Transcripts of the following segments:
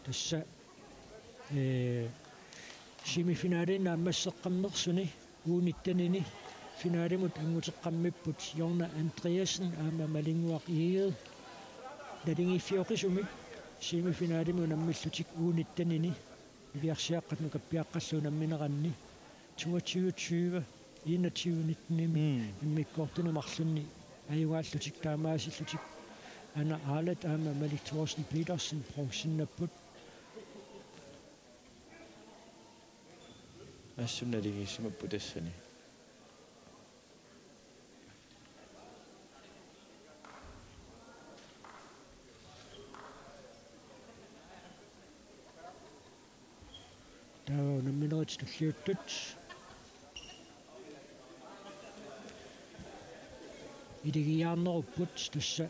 тасса семифиналин аммассеққарнерсуни уунитtanini финалимут ангутеққаммиппут Jorna Andreasen аама малингуақ ииге налингиффиоқисуми семифиналиму наммиллутик уунитtanini ивиарсиаққатну каппиаққаллунамминеранни 22 21 иммиккортуну марлунни аюгааллутик таамаасиллутик ана аалат аама Malik Thorsten Petersen бронзиннаппут ассуналигиссимаппу тассани таа намминерит туллиуттут идигиаарнеруппут тасса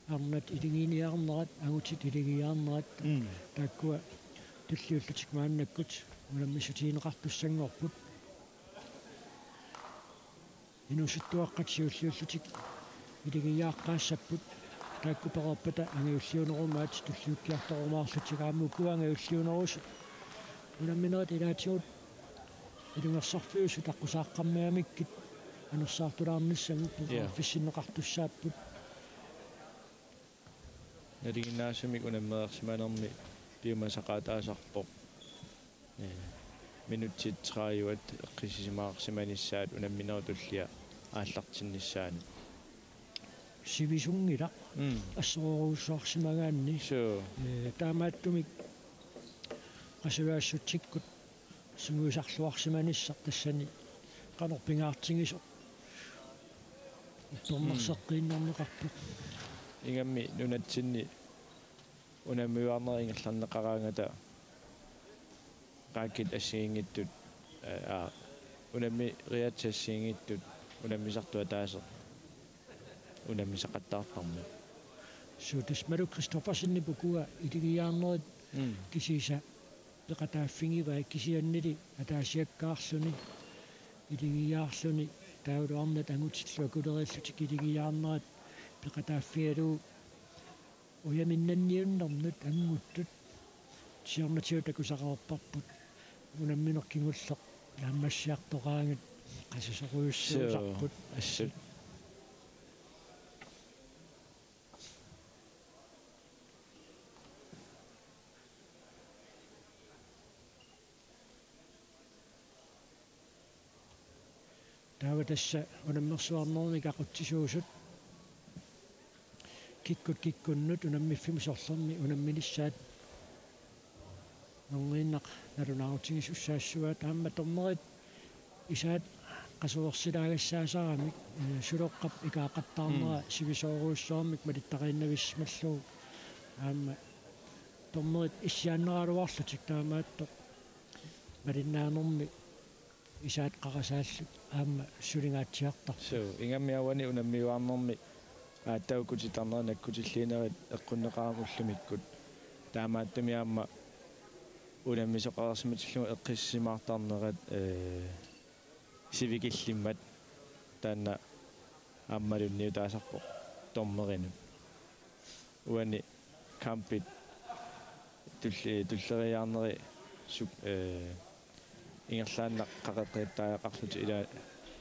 арнат идигиниарнерат агутит идигиаарнерат тааккуа туллиуллутик мааннаккут уламмисутиинеқартуссангорпут инусуттуаққатсиуллиуллутик идигиааққаассаппут таакку перерпата ангиуллиунерумаат туллиуккиарторумаарлутик куангиуллиунерусу уламминерат илаатигут илунгерсарфиусу таққусааққаммиамиккит анерсаартулаарниссагу фиссиннеқартуссааппут налигиннаасумик унаммеерсиманерми пиумасақаатаасарпоқ минутсит трааюат эққисисимаарсиманиссаат унамминерутуллиа ааллартиннissaани сивисунгила ассоруусуарсимагаанни таамааттумик qasuvaassuttikkut sumuisarluarsimanissaq tassani qanorpingaartingisо торнерсеққииннарнеқарпу ингамми нунатсинни унаммиуарнерингерларнеқараангата qaakit ассигингиттут унамми риатсассигингиттут унаммисартуа таасеқ унаммисақаттаарпарму сутис мару Кристоферсинни пукуа илигиаарнерит кисиса пеқатааффингиваа кисианнили атаасиаккаарлуни илигиаарлуни таулуарнат ангутиллуа кулериллутик илигиаарнерат пеқатааффиалу уяминнанниуннэрнут ангуттут сиарнатиу такусақарпарпут унамминеркингуллеқ нааммассиартораангат qasусеруйуссуусарпут ассут тааватасса унаммерсуарнерник ақутсисуусут киккуннут унаммиффимисорлерми унамминиссаат нунгиннақ налунаарутигисуссаассуа таамма торнерит исаат qasuersilaaгассаасарамик сулеққап икаақаттаарнера сивисооруussуармик малиттақииннависсмаллуу аама торнерит иссианнералуарлутик таамаатто малиннаанерми исаат қарасааллут аама сулингаатсиартар ингаммиавани унаммиуарнерми ааттаукутитарнера наккутиллиинерит эққуннеқарамуллумиккут таамааттумиаама унаммисоқарсиматиллугу эққиссимаартарнерат сивикиллиммат таанна аммалунниу таасарпо томмерину уани кампит туллериаарнери сук ингерлаанна қақеқиттаақарлути ила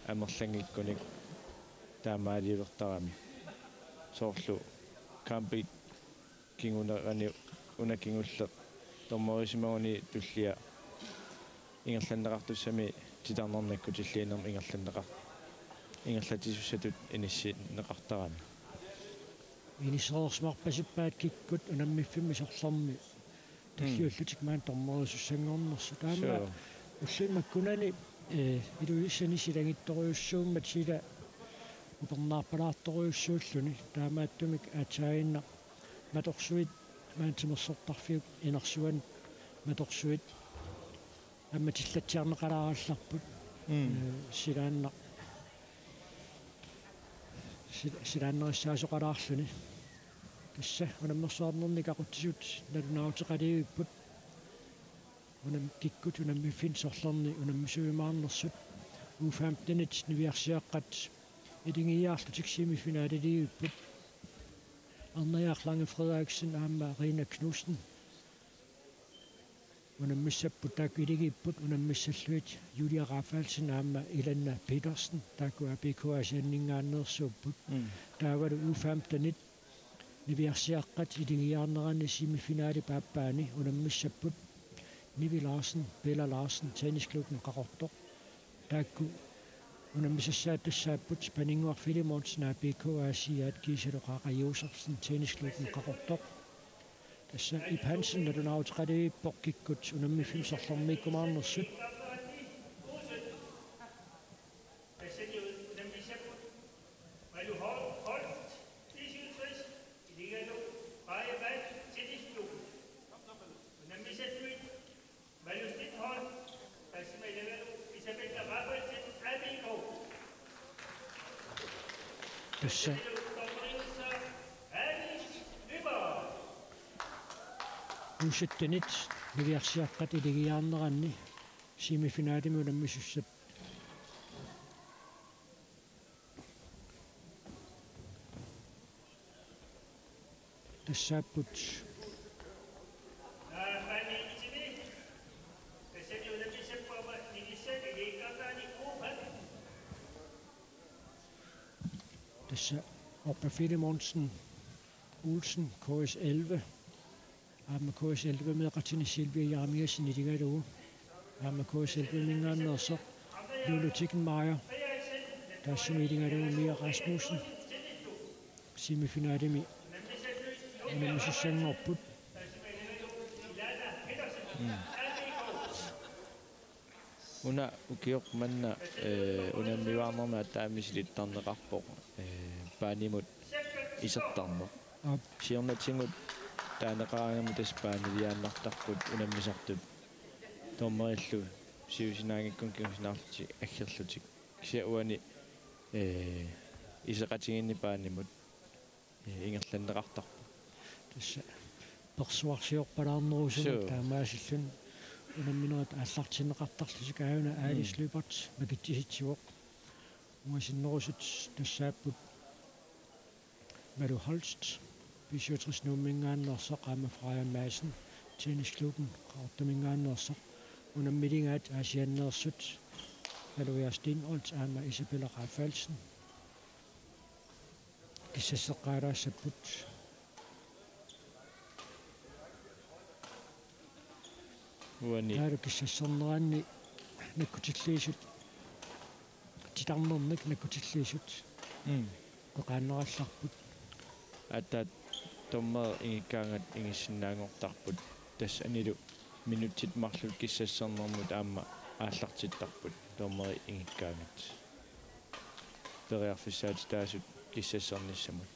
амерлангиккуник таамаалиулертарами соорлу кампит кингунерани унакингуллеқ томморисимагуни туллиа ингерланнеқартуссами титарнернаккутиллиинерм ингерлатисуссатут инисси неқартарами инисеерсмарпасиппаат киккут унаммиффимми сорлерми таллиуллутик маан торморисуссангорнерсу таама уллимаккунани илуиссани силагитториуссууммат сила упернаарпалаарториуссууллуни таамааттумик аатсаагинна маторсуит маантимерсортарфиук инерсуан маторсуит амматиллатсиарнеқалааралларпут силаанна силааннериссаасоқалаарлуни тасса унаммерсуарнерник ақутсисут налунаутеқалиуиппут унам киккут унаммиффин сорлерни унаммисуимаарнерсут уфаамтанит нивиарсиаққат илингиаарлутик семифиналилиуиппут Arneaq Lange Frederiksen aamma Rina Knudsen unammissapput taakiligipput unammissalluit Julia Raffaldsen aamma Ilanna Petersen taakku ABK-asianningaannersuupput taavalu U15 niviarsiaqqat iligiarnerani semifinaali paappaani unammissapput Nivi Larsen Bella Larsen tennisklubben qaqortoq taakku unammissassaattassaapput Spanninguar Filimonsen ABK-asiaat Kiisaluqaaqajuusarsen tennisklubben qaqortoq tässä Ip Hansen nalunautiqaliippoq kikkut unammiffimsorlormiikkumaarnersut tässä uusittenit niviarsiaqqat iligiarneranni semifinaalimu unammissussap tassaapput tässä Oppa Filimonsen Olsen KS11 aamma KS11 meeqatini Silvia Jarmiasen iligalugu aamma KS11 mingaannersoq Lulu Tickenmeyer taassumi iligalugu Mia Rasmussen semifinaalimi unammissussangorput una ukioq manna unammiuarnerma taamisilitarneqarpoq paanimut isertarneq siornatingut taaneqarangamu taspaaniliaannartarput unammisartup tormerillu siusinaangikkun kiusinaarluti aggerlutik kisia uani iseqatiginni paanimut ingerlanneqartarpu tässä persuarsiorpalaarnerusumut taamaasillun unamminerat аллартинеқартарлусикаагуна Alice Lübert makitsisitsuoq ungasinnerusut tassaapput Malu Holst fysiotrisnuummingaannersoq aama Freja Madsen tennisklubben qaortamingaannersoq unammilingaat aasiannersut Maluja Stenholt aama Isabella Raffaldsen kissasseqqaalaassaput uani taalu kissasserneranni nakkutilliisut titarnernik nakkutilliisut qaqaannerallarput atat tommer ingikkaangat ingissinnaangortarput tass anilu minutsit marlut kissassernermut aamma aallartittarput tommeri ingikkaangat periarfissaat taasut kissassernissamut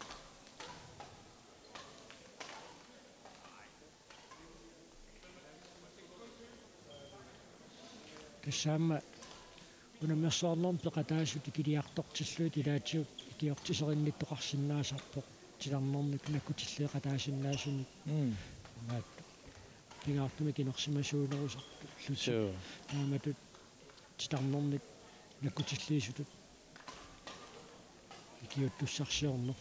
tassaamma unammersoornerm peqataasut ikiliartortilluut ilaatiut ikiortiserinnittoqarsinnaasarpoq tilarnernik nakkutilleeqataasinnaasuni maat pingaartumi kinersimasuunerusartu so naamatut tilarnernik nakkutilliisutut ikiuttussarsiorner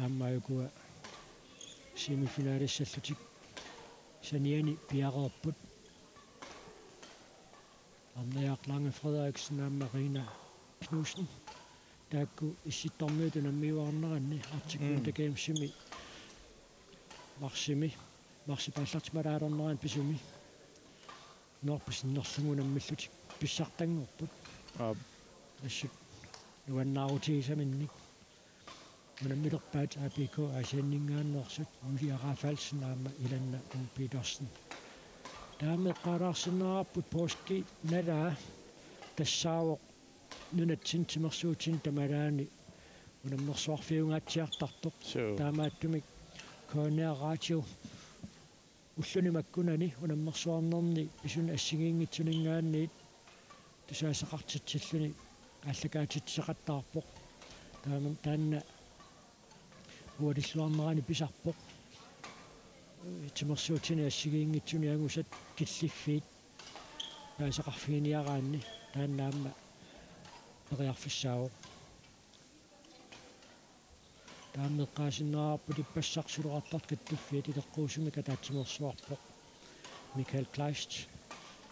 aammaayukua semifinaalissаллутик saniani piaqerput Arneaq Lange Frederiksen aamma Rina Knudsen taakku issittormiut unammiuarneranni artikkuunta gaamsimi marsipaallartimalaalerneran pisumi norpusinnerlugu unammallutik pissartangorput assut nuannaarutiisaminnik unammilerpaat ABK-asianningaannersut Julia Raffaldsen aamma Ilanna Petersen taameqqaalaarsinnerarput pooski nalaa tassaawoq nunatsin timersuutin tamalaani unammersuarfiungaatiartartoq taamaattumik Cornea Radio ullunimakkunani unammersuarnerni pisun assigiingitsuningaanniit tusaaseqartitsilluni allakaatitseqattaarpoq taanna ualisluarnerani pisarpoq timersuutini assigiingitsuni angusat killiffiit таасеқарфиниараанни тааннаама периарфиссаавоқ тааммеққаасиннераарпут иппассарсулеқартарт каттуффиат илеққуусуми катаатсимерсуарпоқ Michael Kleist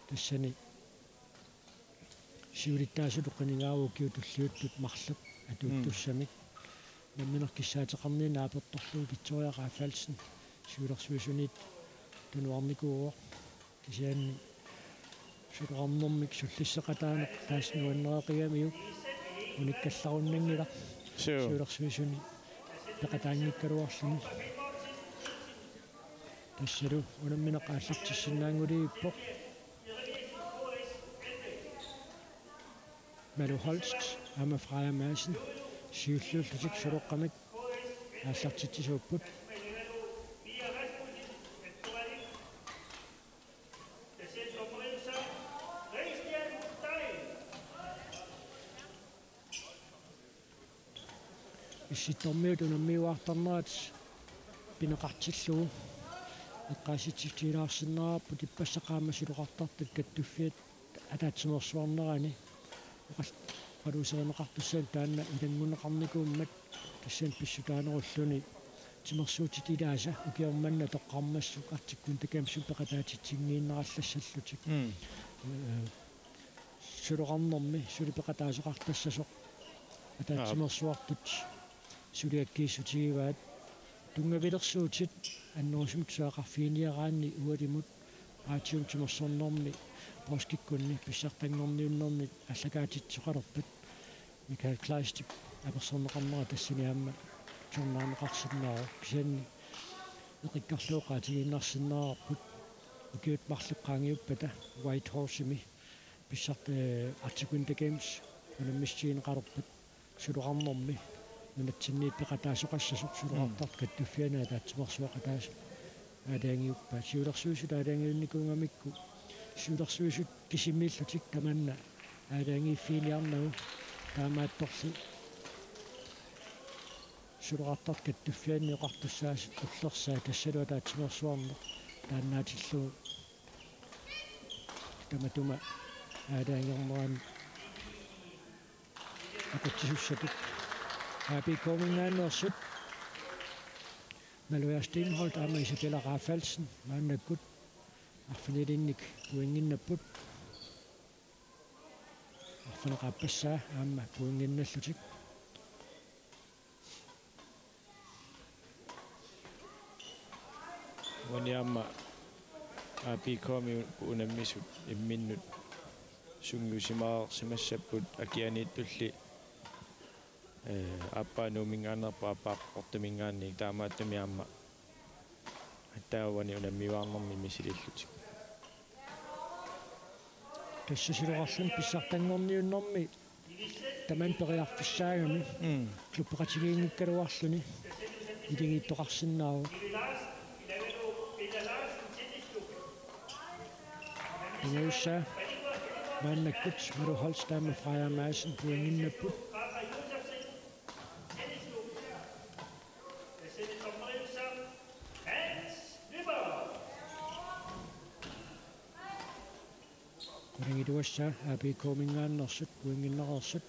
тассани сиулиттаасулеққинигаагуу киутуллиуттут марлук атууттуссамик намминеркиссаатеқарнина аперторлуу Victoria Raffalsen сиулерсуисунит тунуарникууо кисианни сулеқарнэрмик суллиссеқатаанеқ тааснуаннереқиамиу униккалларуннангила сиулерсуисуни пеқатаангиккалуарлуни тассалу унамминеқааллартиссиннаангулииппоқ Malu Holst Amma Freja Madsen сиуллууллутик сулоққамик ааллартитсисууппут исситтормиут унаммиуартарнерат пинеқартиллугу эққааситсифтилаарсиннераарпут иппассақаама сулоқартартак каттуффиат атаатсимерсуарнерани қалусеринеқартуссаан таанна илангунеқарникууммат тассаан писсутаанеруллуни тимерсуутитилааса укиорманна тоққармассук артиккун такаамсу пеқатаатитсигнииннераллассаллутик сулоқарнерми сулипеқатаасоқартассасоқ атаатсимерсуартут сулиаккииссутигиваат тунгавилерсуутит аннерусумик саақарфиниараанни уалимут аатиум тимерсорнерми поскиккунни писсартангорниуннерни аллагаатитсоқалерпат Michael Kleist аперсорнеқарнера тассиниаама журнаанеқарсиннаару кисианни эқиккарлуоқаатигиннарсиннаарпут укиут марлуққаангиуппата White Horse-ми писсарт Arctic Games унаммиссиинеқалерпат сулоқарнерми нунатсинниит пеқатаасоқассасоқ сулоқартарт каттуффиана таатсимерсуақатаас аалаангиуппа сиулерсуусут аалаангиунникуунгамикку сиулерсуусут кисиммииллутик таманна аалаангииффиниарнагу таамаатторси сулоқартарт каттуффианниоқартуссаас уллерсаа тассалуа таатсимерсуарнер тааннаатиллуу таматума аалаангиорнеран акутсисуссатут абикомингаанерсут Maluja Stenholt Amma Isabella Raffalsen maannakut арфинилинник пуингиннаппут арфинеқарпассаа аама пуингинналлутик ваниамма апикоми унаммисут имминнут сунгусимаа симассаппут акианииттулли аппаануумингаанерпа аппааққортамингаанник таамааттамиамма аттаавани унаммиваарнэрми мисилиллутик тассисилоқарлун писсартангорниуннэрми таман периарфиссаагами клуппеқатигиингиккалуарлуни илигииттоқарсиннааву Ingelsa maannakкут Malu Holst Amma Freja Madsen puinginnapпут Ringituassa apikomingaannersut puinginnerersut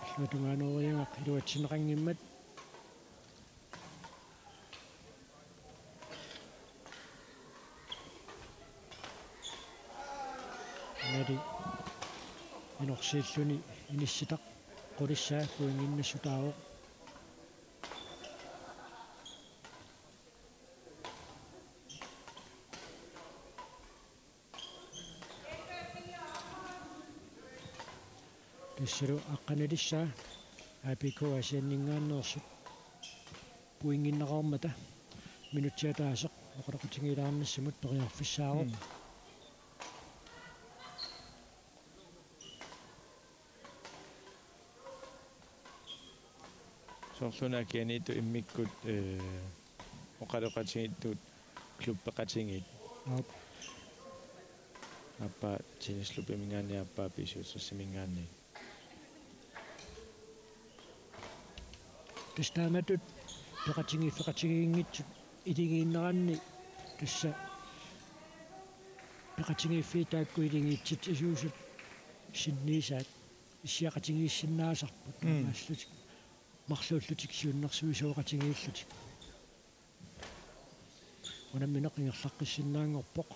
аллатунгаанериангақ илуатсинеқангиммат нади инорсииллуни инисситақ qulissаа puinginnassutaavo тассалу аққаналиссаа апико асианнингааннерсут puinginneqarmata минутсиатаасеқ оқалақутингилаарнассамут периарфиссааро сорлуна кианиту иммиккут оқалоқатингиттут клубпеқатингит аппа тинислупимингаани аппа писуссимингаани тестаматут пеқатингиффеқатигиингитсут илигииннеранни тасса peqatingiiffi taakkuilingiitsit isuusut sinniisaat issiaqatingiissinnaasarput мааллутик марлууллутик сиуннэрсуисуоqatingiillutik унамминеқингерлаққиссиннаангорпоқ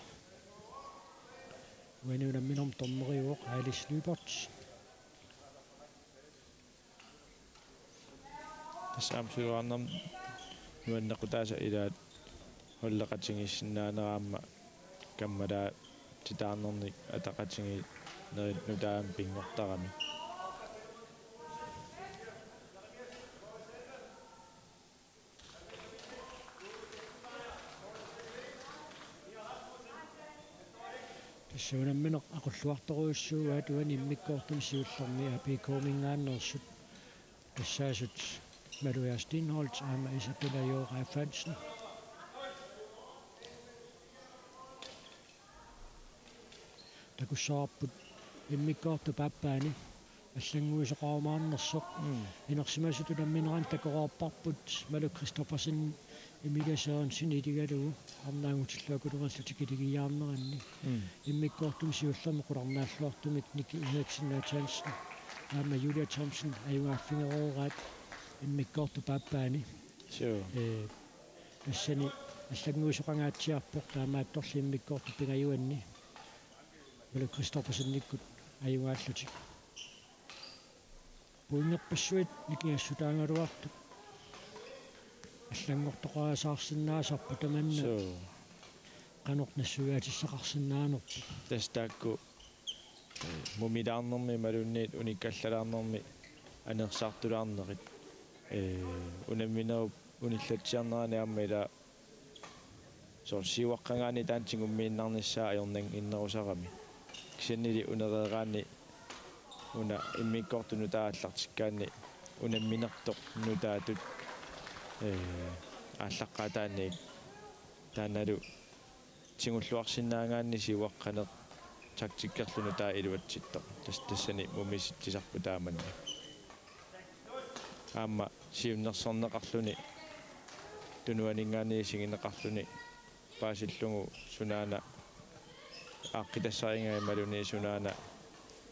уани унамминерм торнериуоқ Alice Lyberts тасаамсуарнам нуаннеқутааса илаат холлеқатингиссиннаанераама каммалаа титаарнерник атақатинги нерит нутаам пингортарами тассуунамминеқ ақуллуарторуйуссууаат уани иммиккоортум сиуллерми апикоомингааннерсут тассаасут Maria Steenholz аама Isabella Jora Fransen такуссаарпут иммиккоорту паппаани аллангуисоқарумаарнерсоқ инерсимасуту намминеран такорааппарпут малу Кристоферсен Emilia Sørensen идигалугу арнаангутиллуакулераллутик илигиаарнеранни иммиккоортум сиуллерми қуларнааллуартумик Ники Инексиннаатаалсен аама Julia Thomsen аюнгааффингероораат иммиккоорту паппаани ассани аллангуисоқангаатсиарпоқ таамаатторли иммиккоорту пингаюанни малу Кристоферсен никкут аюнгааллутик пуингерпассуит никиассутаангалуарту аллангортоқаасаарсинаасарпу таманна канорнассугаатиссақарсинаанерпу тастаакку мумилаарнерми малунниит униккаллалаарнерми анерсаартулаарнерит унамминеру униллатсиарнерани аммила сорсиуаққангаани таантингуммииннарниссаа аёрнан иннерусарами кисаннили унереераани уна иммиккорту нутааллартиккаани унамминертоқ нутаатут ааллаққатааник тааналу тингуллуарсинаагаанни сиуаққанеқ тактиккерлуну таа илуатситто тассани мумиситсисарпу тааманни аама сиуннерсорнеқарлуни тунуанингаани сигинеқарлуни паасиллугу сунаана ааққитассарингай малуни сунаана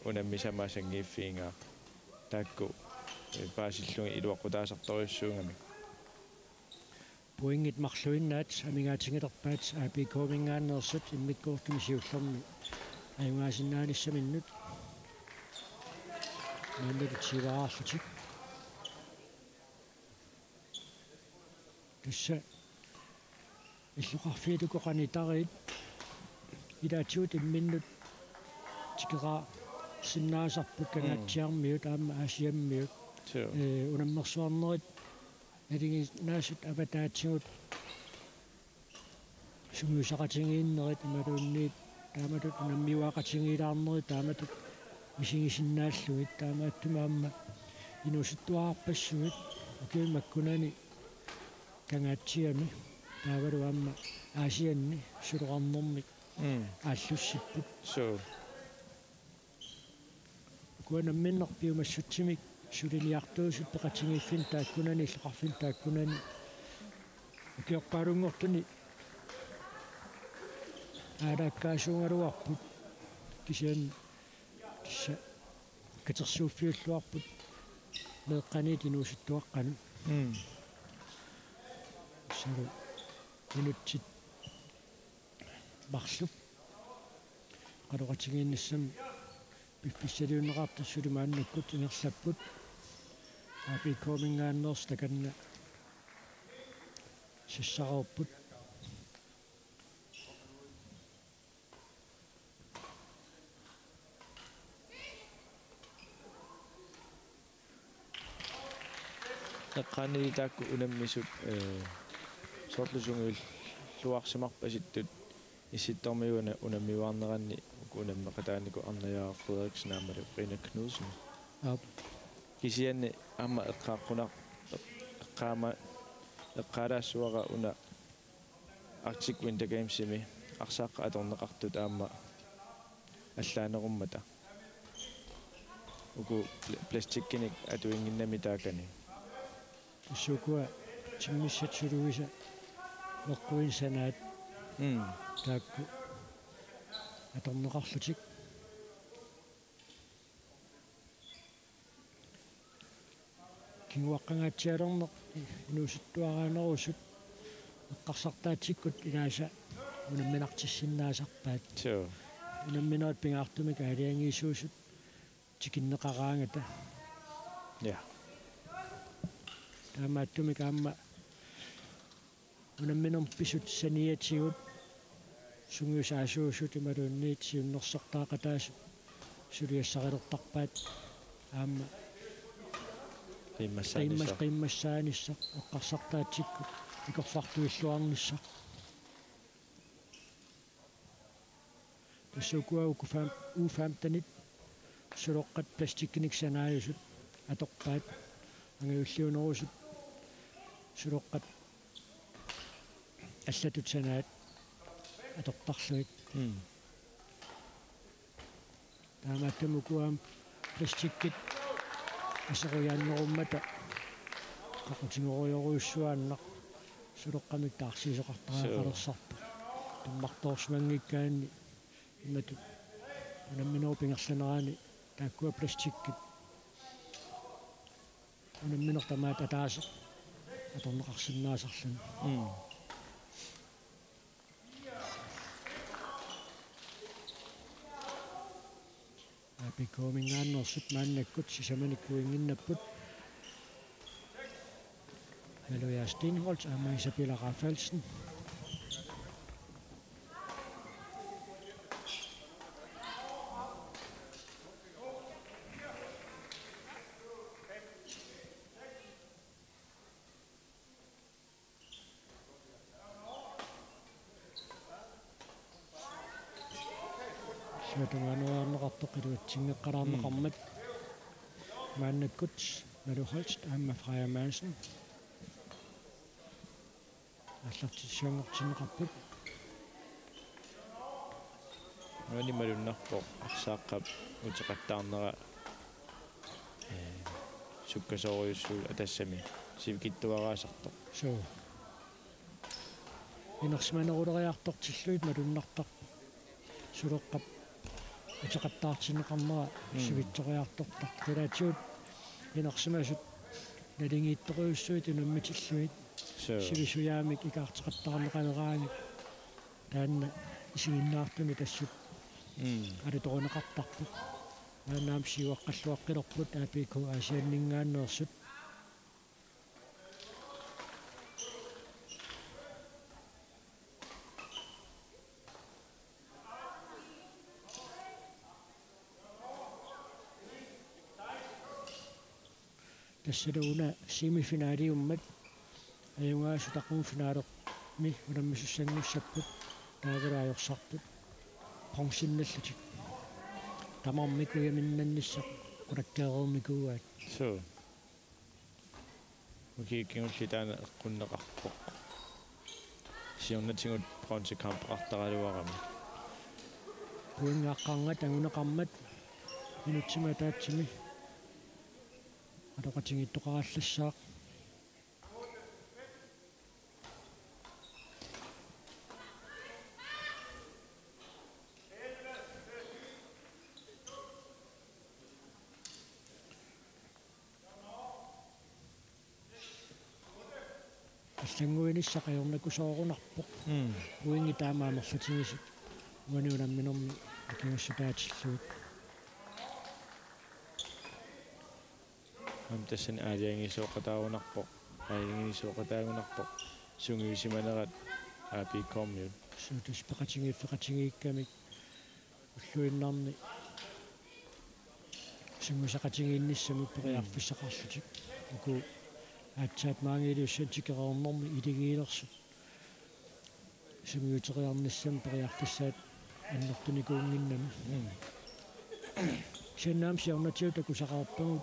унаммисамаасангииффиингаа таакку паасиллуги илуаққутаасарторюссуунгами Poinget mарлуиннаат амигаатингилерпаат апикоомингааннерсут иммиккууртуми сиуллерми аюнгаасиннааниссаминнут маннагутсиваарлутик тусса иллуқарфиилукоқанитариит илаатиут имминнут тикера синнаасарпут канаатсиармиут аама аасиаммиут унаммерсуарнерит алиги наасут апатаатсигут сумусақатингииннерит ималуунниит тааматут унаммиуақатингилаарнерит тааматут мисигисиннааллугит таамааттумаамма инусуттуаарпассугит окиумаккунани кангаатсиами таавалу аама аасианни сулоқарнэрмик ааллуссиппут куанамминнерпиумассутсимик сулилиартуусут пеқатингииффин тааккунани иллеқарфин тааккунани укиорпаалунгортуни аалааккаасуунгалуарпут кисиан тисса катерсууффиуллуарпут меэққанит инуусуттуаққану сару минутсит марлу қалоқатингииннассам пиффиссалиунеқартассулимааннаккут ингерлаппут апикоомингааннерс таканна сиссарауппут эққанили таакку унаммисут соорлусунгуил луарсимарпаситтут исситтормиуна унаммиуарнеранни унаммеқатаанику арнаяа Фредериксен аамалу Рина Кнудсен кисианни аама эққааққунар эққаама эққалаассуара уна Arctic Winter Games-ими арсааққа аторнеқартут аама аллаанеруммата уку пластиккиник атуингиннами таакани сукуа тиммиссатсулуиса меққуинсанаат таакку аторнеқарлутик кингуаққангаатсиалернеқ инуусуттуараанерусут эққарсартаатсиккут илааса унамминартиссиннаасарпаат so унамминаат пингаартумика алиангиисуусут тикиннеқараангата ja таамааттумика аама унамминерм писут саниатигут сунгиусаасуусут ималуунниит сиуннерсартаақатаасут сулиассарилертарпаат аама qimmassaanisса эққарсартаатсиккут икорфартуиллуарнisса тассукуау куфаам уфаамтанит сулоққат пластиккиниксанааюсут аторпаат ангиуллиунерусут сулоққат аллатут санаат атортарлуит таамааттамукуам пластиккит асеруяаннеруммата қақутингориоруйуссуааннақ сулоққамик таарсисоқартаақалерсарпа туммарторсмангиккаанни имату унамминеру пингерланераани тааккуа пластиккит унамминер тамаат атаасеқ аторнеқарсиннаасарлун апикоомингааннерсут мааннаккут сисаманиккуингиннаппут Hallo, Stenholz, einmal Isabella Raffalsen. Svetunganoarneqartoqiluatsingneqqaraarneqarmat maannakkuts Maluholst aamma Freja Madsen аллартиссуангортинеқарпут малималуннарпоқ арсааққап утеқаттаарнера суккасоориуссуу атассами сивкиттуараасартоқ соо инерсманерулериартортиллуит малуннартар сулеққап утеқаттаартинеқарнера сивитсориартортар килаатиут инерсмасут налингиитторуйуссуит инумматиллуит сивисуяамик икаартеқаттарнеқанераани таанна исигиннаартуми тассут алиторунеқартарпут анаам сиуаққаллуаққилерпут аапику асианнингааннерсут тассалууна семифинаалиуммат аюнгаасутаққуфинаалерми уламмисуссангуссаппут таагалаajorсартут пронсинналлутик тамармикуяминнанниссақ кулаккеермикууаат so окей кингуллитаана эққуннеқарпоқ сиорнатингут пронсикампеқартаралуарами куингааққарнга тагунеқармат минутсима таатсими атоқатингиттоқараллассаақ аллангуинissaqajornakusoorunarpoq uingi taamaamерлутигисут уаниунамминерми акингассутаатиллуут амтассан аалиангисооқатаагунарпоқ аалиангисооқатаагунарпоқ сунгиусиманерат аапиккормиут сутус пеқатингиффеқатингииккамик уллуиннарни сунгусақатингиинниссамик периарфиссақарлутик уку атсаат маангилиуссатикерернэрми илигиилерсут сумиутериарниссам периарфиссаат аннертуникуунгиннами синнаам сиорнатиута кусақарпагут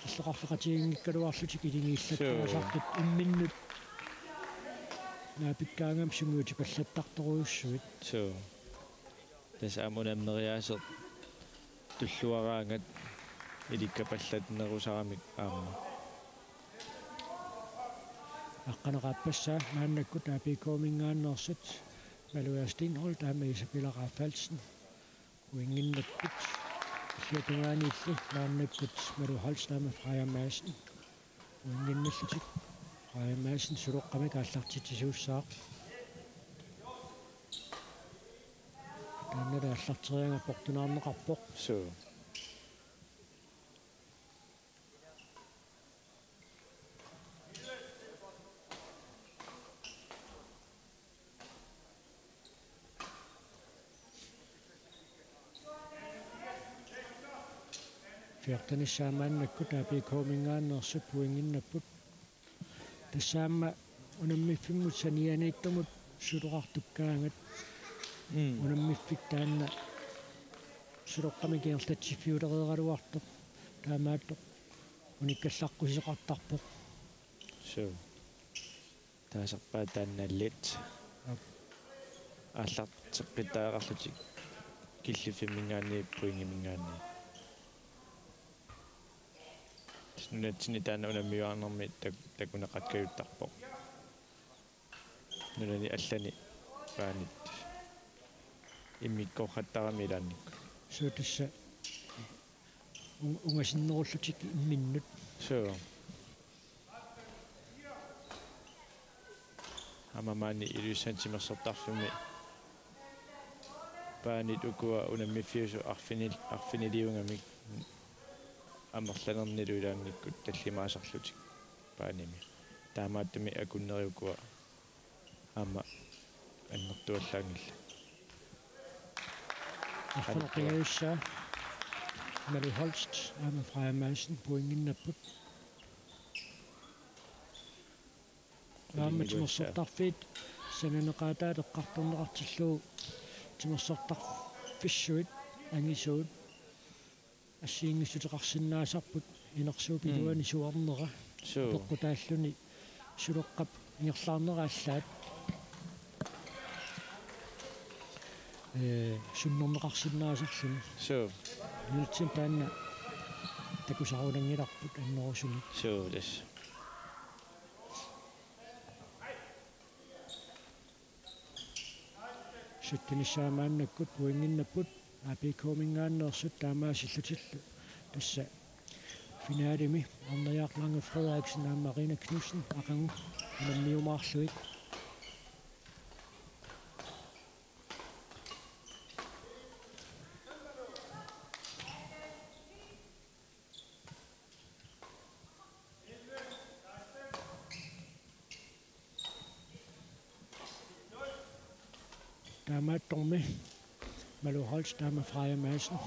иллоқарфеқатигингиккалуарлутик илигииллаттарасартут имминнут наапиккаангам сумиути паллаттарторуйуссуит so тас амунаммериаасер туллуараангат иликкапаллатнерусарамик аама аққанеқарпассаа мааннаккут аапикоомингааннерсут Malua Stenholt med Isabella Raffaldsen. Ingen Neput. Sletungani illi Neput Malu Holst med Freja Madsen. Ingen Neput. Freja Madsen suruqqamik аллартитисуусsaaq. Tanna аллартериангаппоқ тунаарнеқарпоқ. So. Fjertanissaamannakkut APK-mingaannersut puinginnapput tassaamma unammiffimut sanianiittumut suluqartukkaangat unammiffik taanna suluqqamikinerlatsifiulereeraluartoq taamaattoq unikkallaqqusisaqartarpoq So. Taasarpaa taannallit. Аллартеққитаагарлутик киллифимингаани пуингимингаани. Нэтсини таана унаммиуарнэрми такунеқаткаюттарпоқ. Нунани аллани паанит. Иммиккоорхаттарами илаанникку. сутасса унгасиннеруллутик имминнут So. Амамаани илуссантимерсортарфими паанит укуа унаммиффиусу арфинилиунгамик амерланернилу илаанниккут таллимаасарлутик пааними таамааттами акуннериукуа аама аннертуаллаангилла Afroqiaissa Malu Holst med Freja Madsen puinginnapput аама тимерсортарфит сананеқаатаалеққарторнеқартиллуу тимерсортарфиссуит ангисуут ассиингиссутеқарсинаасарпут инерсууп илуани суарнера So. тоққутааллуни сулеққап ингерлаарнерааллаат суннернеқарсинаасарлуни So. нилтсин таанна такусарулангиларпут аннерусуни So this. суттинissaamannakkut puinginnapput APK-mingaannersut taamaasillutилlu tassa finaalimi Arneriarlange Frederiksen og Marina Knudsen aqangu unammiumaarluit taamaattormi Malu Holst med Freja Madsen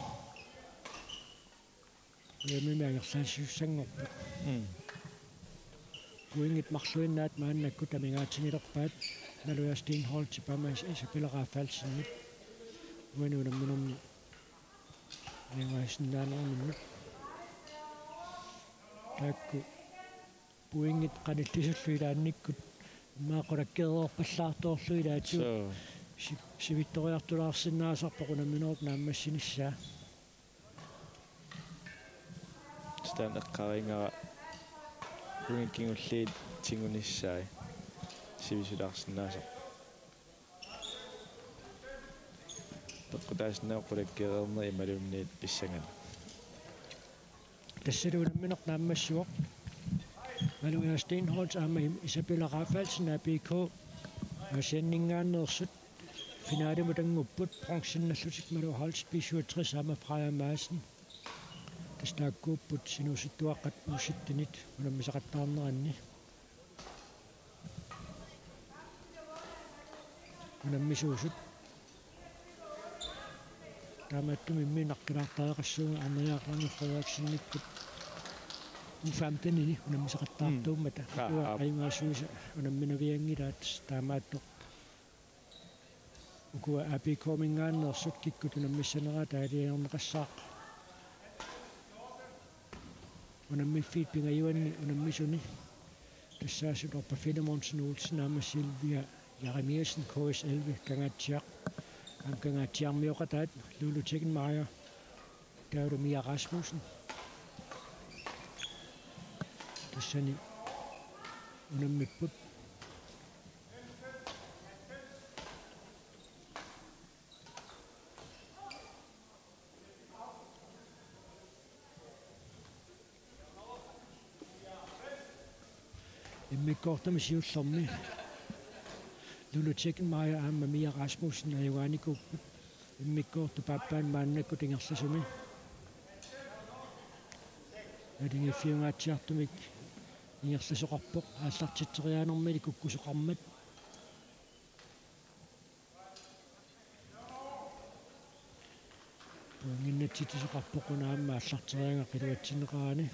uamimaangerlaasiussangorput kuingit marluinnaat maannakkut amingaatinilerpaat Malua Stenholt tipamas Isabella Raffaldsen uani unamminermi amingaasinnaanerminnut taakku puingit qanillisulluilaaannikkut maaqulakkereerpallaartoorluilaatiu So. sivittoriartulaarsinnaasarpoq unamminerup naammassinissаа Stan eqqaringara ungikingulliit tingunissai sivisulaarsinnaasa toqqutaasnaaqqulakkereerner imalumniit pissangana tassaluunammineq naammassuoq Malua Stenholt Isabella Raffaldsen APK asianningaannersut finaalimutangupput bronzenallutik Malu Holst B67 med Freja Madsen tasnaakkuupput sinusittuaqqat usittinit unammisaqattaarneranni unammisuusut taamaattumi immiinaqqilaartaaqassuunga Arneriarlange Frederiksennikkut ufamtanini unammisaqattaartuummata qiimaasuisa unamminaviangilaat taamaattoq ukua APK-mingaannersut kikkut unammissanera taalianerneqassaaq unammifiit pingajuanni unammisuni tassaasutorpa Filemonsen Olsen ama Silvia Jeremiasen KS11 kangaatiaq kangaatiarmioqataat Lulu Tegenmeier Daude Mia Rasmussen tassani unammipput Mikkortami siullormi lulutekin Maja Amma Mia Rasmussen ajuaanikupput immikkoortu pappaan maannakku tingerlasumi adingifiungaatiartumik ingerlasoqarpoq aallartiteriaanermili kukkusoqarmat puanginnatsitisoqarpoqunaamma аллартерианга qiluvатсинеqaani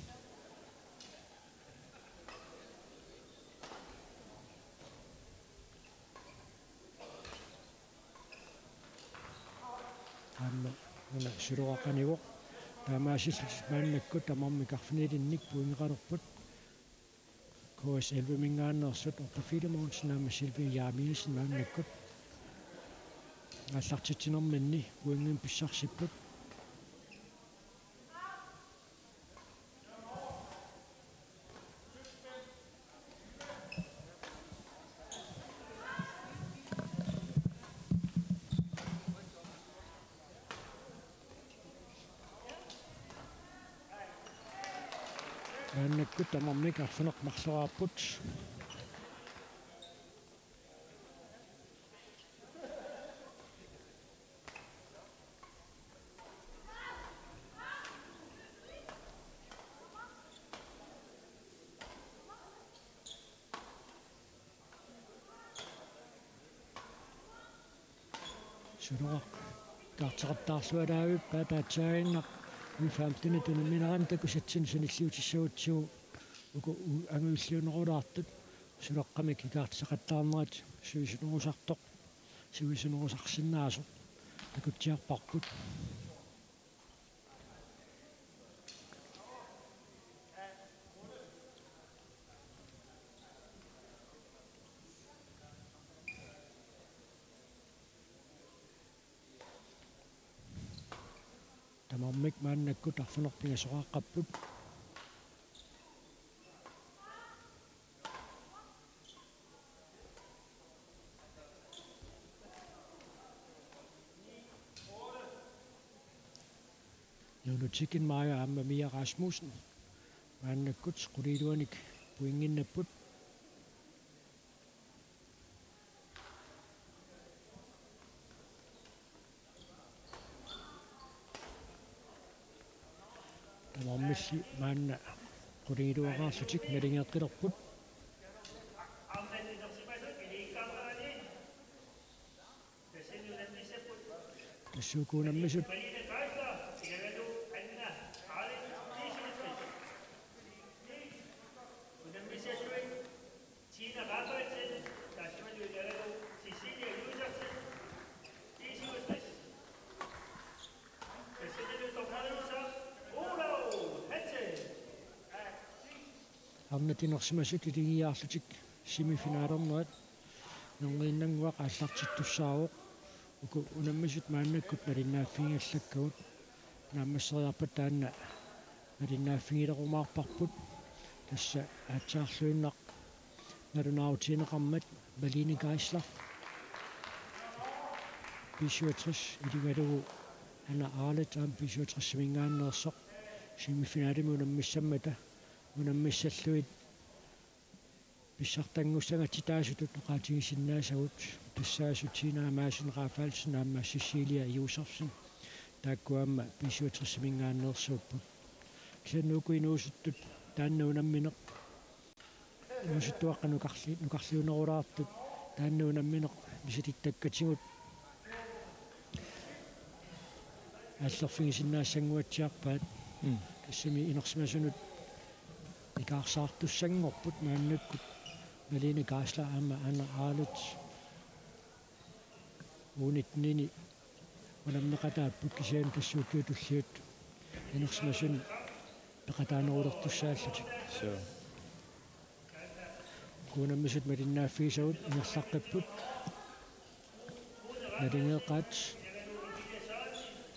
amma una suruaqanivoq taamaasillus maannakku tamarmi karfinilinnik puingeqalerput koos elvimingaanersut ortofilimoonsnaama silvi yaamiisin maannakkut аллартитинерминни уингин писсарсиппут мааннакку тамармик арфинеқ марлераарпут suruaq kaarteqartaarsualaavippa taatsaagingaq uifaamtuni tunumminaran takusatsin sunilliutissuutsiu uku anguilliunerulaartut sulaqqamik ikaartisaqattaarnerat suisunerusartoq suisunerusarsinnaasoq takutsiarparput tamarmik maannakku tarfinerpingasoqaaqqapput lulutikin Maja Amma Mia Rasmussen maannakkut quliluanik puinginnapput tamarmissi maanna quliluaqaarsutik nalingeqqilerput tassuukuunammisut арнатинерсимасут илигиаарлутик семифинаалернерат нерниннангуақ ааллартиттуссаавоқ уку унаммисут мааннаккут налиннааффигиаллаккагут нааммассериарпат таанна налиннааффигилерумаарпарпут тасса аатсаарлуиннақ налунаавутинеқармат Malene Geisler P67 илигалугу ана Arlet ам P67 симингааннерсоқ семифиналими унаммиссаммата унаммиссаллуит писсартангуссага титаасутут неқаатигисиннаасагут тассаасутинаа маасинеқаафаалсин аама Сисилия Юсерсен тааккуамма P67 симингааннерсууппут кисаннуукуинуусуттут таанна унамминеқ нусуттуаққа нукарлиунерулаартут таанна унамминеқ мисититтаккатигут аллерфигисиннаассангуатсиарпаат тассами инерсимасунут икаарсаартуссангорпут мааннаккут Malene Geisler аама ана Arlet уунитнини унаммеқатааппут кисиан тассууккиутуллиут инерсимасун пеқатаанерулертуссааллутик кунаммисут малиннааффигисагут инерлаққиппут налингеқаат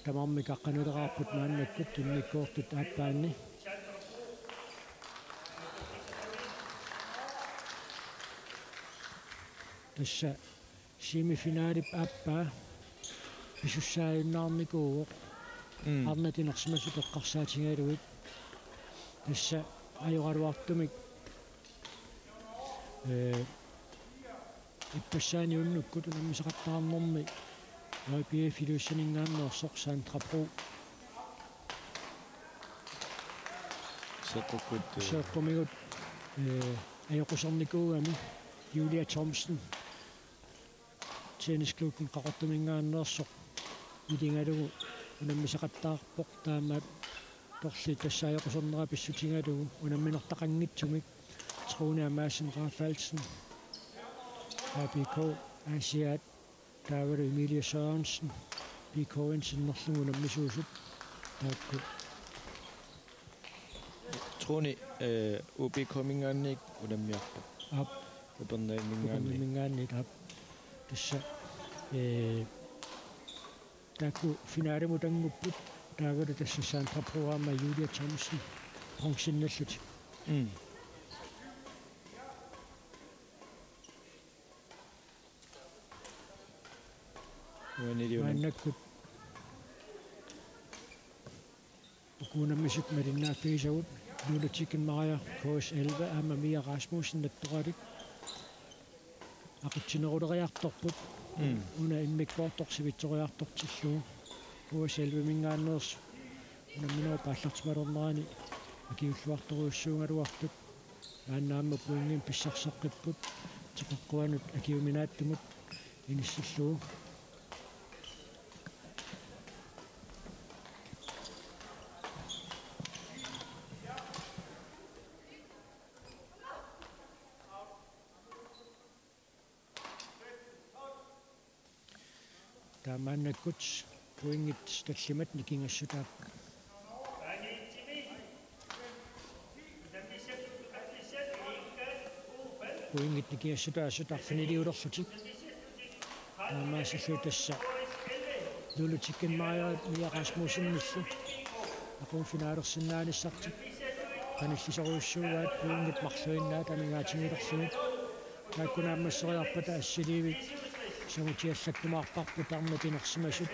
тамарми қаққанулераарпут мааннаккут тиммиккоортут ааппаанни тасса семифиналип ааппаа писуссааюннаарникууоқ арнатинерсимасут эққарсаатингаалуит тасса ajorluartumik иппассаани уннуккут унаммисақаттаарнэрми IPA филуссанингааннерсоқ саантрапру сеққумигут аёқусерникуугами Юлия Томсен tennisklubben qaqortumingaannersoq илингалугу унаммисақаттаарпоқ таамаат торли тассааёқусернера писсутингалугу унамминертақангитсумик Trone Madsen Rafalsen BK Asiat David Emilie Sørensen BK Insennerlungu unammissuusut taakku Trone UBK mingaannik unammiarpa ap upernaimmingaannik ap tassa taakku finaalimutanggupput taagalu tassa saantraprograama Julia Thomsen bronsinnallut Mannakkut ukunammisut malinnaaffigisavut luulutikinmaria KS11 aama Mia Rasmussen nattoqalik aqutsineruleriartorput una immikkoortorsivitsoриartortillugu KS11 mingaanneers unamminua paallartimalernerani akiulluartoruussuungaluartut aannaamma puingin pissarseqqipput tiqeqquanut akiuminaattumut inissullugu Tamannakkut puingit tallimat nikingassutaak puingit nikingassutaassutarfiniliulerlutik maassallu tassa luulutikkinmaria Mia Rasmussenillu aqun finaalersinnaanissartik qanillisoruussuugaat puingit marluinnaat amingaatigilerlunit taakkunaammassoriarpata assiliivit самутиаллаккумаарпарпу тарнатинерсимасут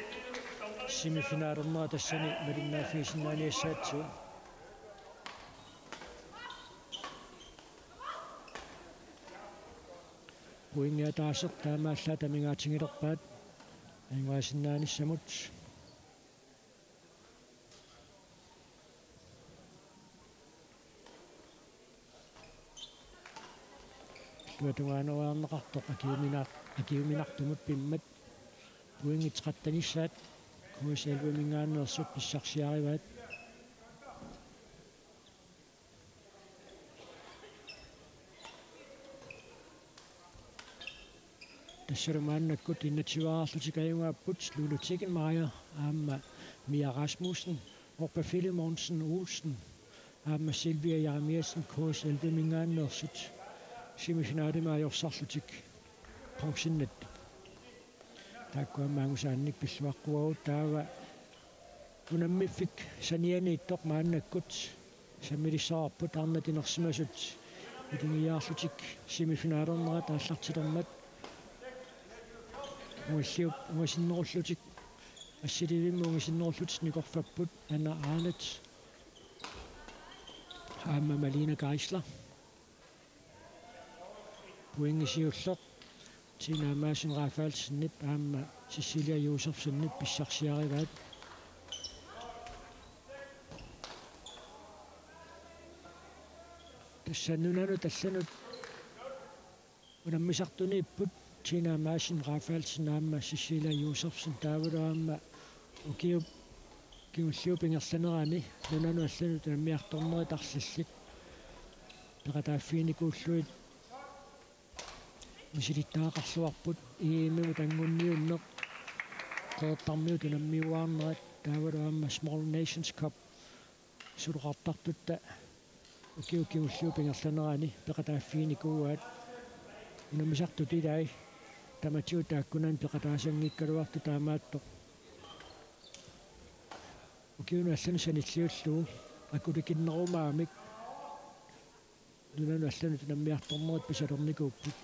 семифинаалернера тассани малиннааффигисиннааниассаатсуа уингиатаасеқ таамааллаа тамингаатингилерпаат ангуасиннааниссамут туатуаанеруарнеқартоқ акиуминартумут пиммат уингитеқаттанissaат KS11 мингааннерсуп писсарсиариваат тассарумааннаккут иннатсиваарлутикаюнгааппут лулутикинмариа аама Mia Rasmussen Orpa Filemonsen Olsen аама Silvia Jarmiasen KS11 мингааннерсут семифинаалимаajorсарлутик пронсиннат тааккуамаагусаанник пиллуаққуагут таава унаммиффик санианииттоқ мааннаккут саммилиссаарпут арнатинерсимасут илингиаарлутик семифинаалернера тааллартилермат муиллиуп муисиннеруллутик ассиливиммугисиннеруллутис никорфаппут ана аалат аама Малина Гайслер уингисиуллеқ Tina Madsen Rafalsen аама Cecilia Josefsen писсарсиариваат тассаннунану талланут унаммисартуниппут Tina Madsen Rafalsen аама Cecilia Josefsen таавулаама укиуп киуллиупингерланерани нунану алланут наммиарторнери тарллик пекатааффиникууллуит мисилиттаақарлуарпут иимму тангунниуннеқ қооттармиут унаммиуаарнерат таавалуамма Small Nations Cup сулуқартартутта укиукиуллуупингерланерани пеқатааффиникууаат унаммисартутилай таматиу тааккунан пеқатаасангиккалуарту таамааттоқ укиуну аллани саниллиуллуу акуликиннерумаамик нунану аллани наммиарторнерит писалерникууппут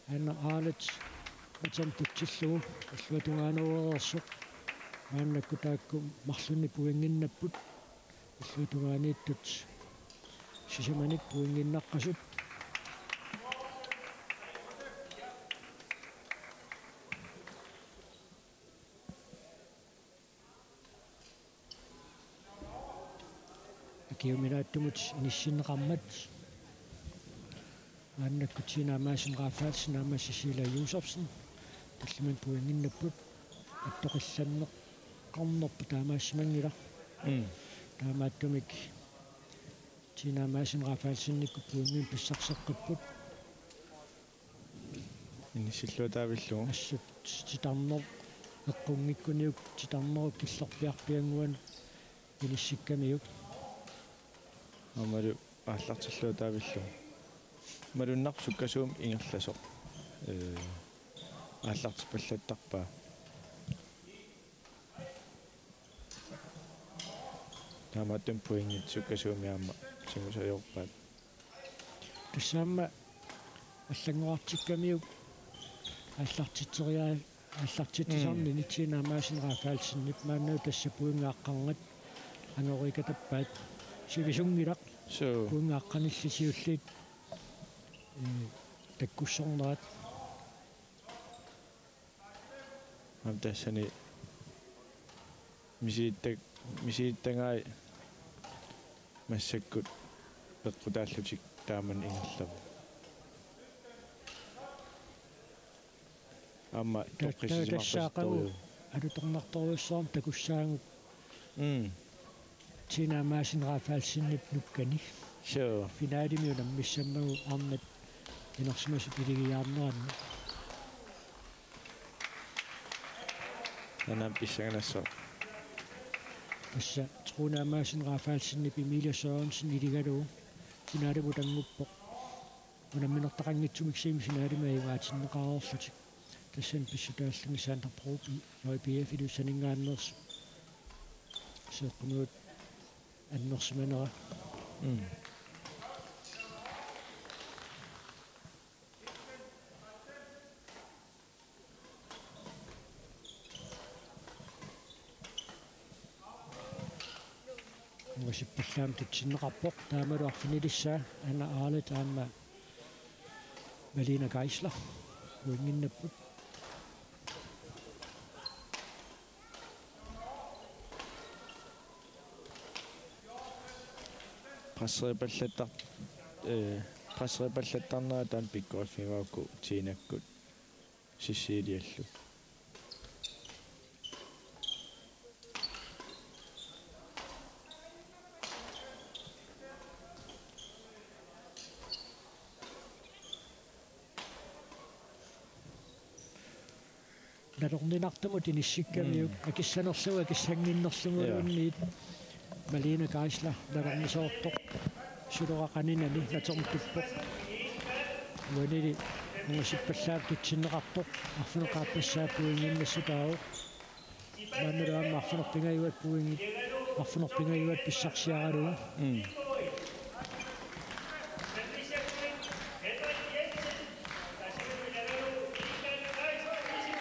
ана аалат атам тутсиллуу аллуатугаанеруерерсоқ мааннакку таакку марлунни пуингиннаппут аллуатугаанииттут сисаманик пуингиннаққасут kiuminaattumut inissinneqarmat ааннаккутсинаамаасин гафаалс наамассисила юусерсен таллиман пуингиннаппут аттоқилланнеқ қарнерпу таамаассимангила таамааттумик тинаамаасин гафаалсинникку пуингин писсарсеққиппут инисиллуатаавиллугу ассут титарнер эққунгиккуниук титарнеру киллерпиарпиангуан иниссиккамиук амалу ааллартиллуатаавиллугу малуннар суккасуум ингерласоқ ааллартипаллаттарпаа таамааттум пуингит суккасуумиаама симусаёрпаат тассаама аллангуартиккамиук ааллартитсериаа ааллартитсарни нитсинаамаасин гафаалсиннип мааннау тасса пуингааққарнат ангорикатаппаат сивисунгилақ пуингааққаниллисиуллит таккуссорнерат амтассани мисииттангаи массаккут пеққутааллутик тааман ингерлаву амма тоққисимарпасторю алуторнарторуссуарм такуссаангут тинаамаасин гафаалсиннип нуккани финаалимиунам миссаммагу арнат инерсимасу пилигиаарнеранна анам писсаганассоо тасса трунаамаасин гафаалсиннип Эмилиа Сørенsen илигалуу финаалиму тангуппоқ унамминертақангитсумиксими финаалимаиваатиннеқарорлутик тассан писсутааллуми Сандер Проби YBF илуссанингааннерс сеққумуут аннерсиманера Musippallaam tutsinneqarpoq taamalu arfinilissa ana aale taamma Malina Geisler uinginnapput пассерипаллаттарнаа таан пиккорфиваакку тиинаккут сиссиилиаллу налорнинартамут иниссиккамиук акиссанерлуга акиссангиннерлугулунниит Malina Geisler налорнисоортоқ сулорақанинани натермтуппоқ уанили мусиппаллаап тутсиннеқартоқ арфунеқааппассааппуингиннассутаау маннураама арфунерпингаюат пуинги арфунерпингаюат писсарсиаралуга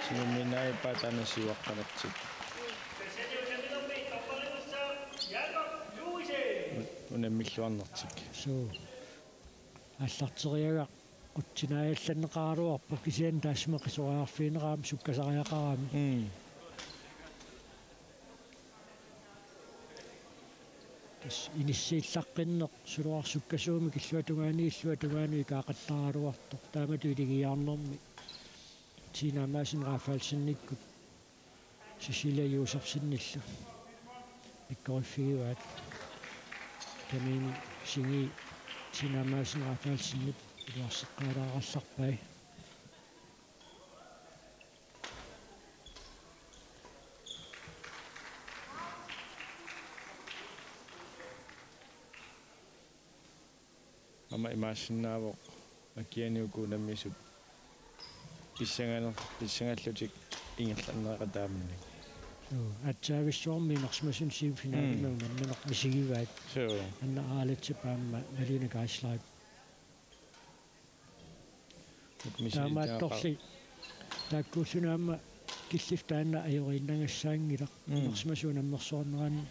симинай патанасиуаққалатсик унаммиллуарнартик суу аллартериага qutsinaajallanneqaaruarpu kisian taasmeqisuariarfiineraam sukkasariaqaraami tas inissiillaqqinneq suluarsukkasuumi killuatungaani ikaaqattaraluartoq taamatu iligiaarnermi tiinaamaasin raafaalsinnikkut sisiliajuusersinnillu ikkoriffigiuat kamini singi tiinaamaasin raafaalsinnip iluarseqqaalaarallarpai ama imaassinnaavoq akianiukuunammisut писсангаллутик ингерланнеқатаамни атсаависсуарми нерсмасун симфинаалимагу маннеқ мисигиваат анна аалатсипаамма Malina Geisler таамаатторли тааккуусунаама киллифтаанна ajoriinnagassaangilaq нерсмасун аммерсуарнерани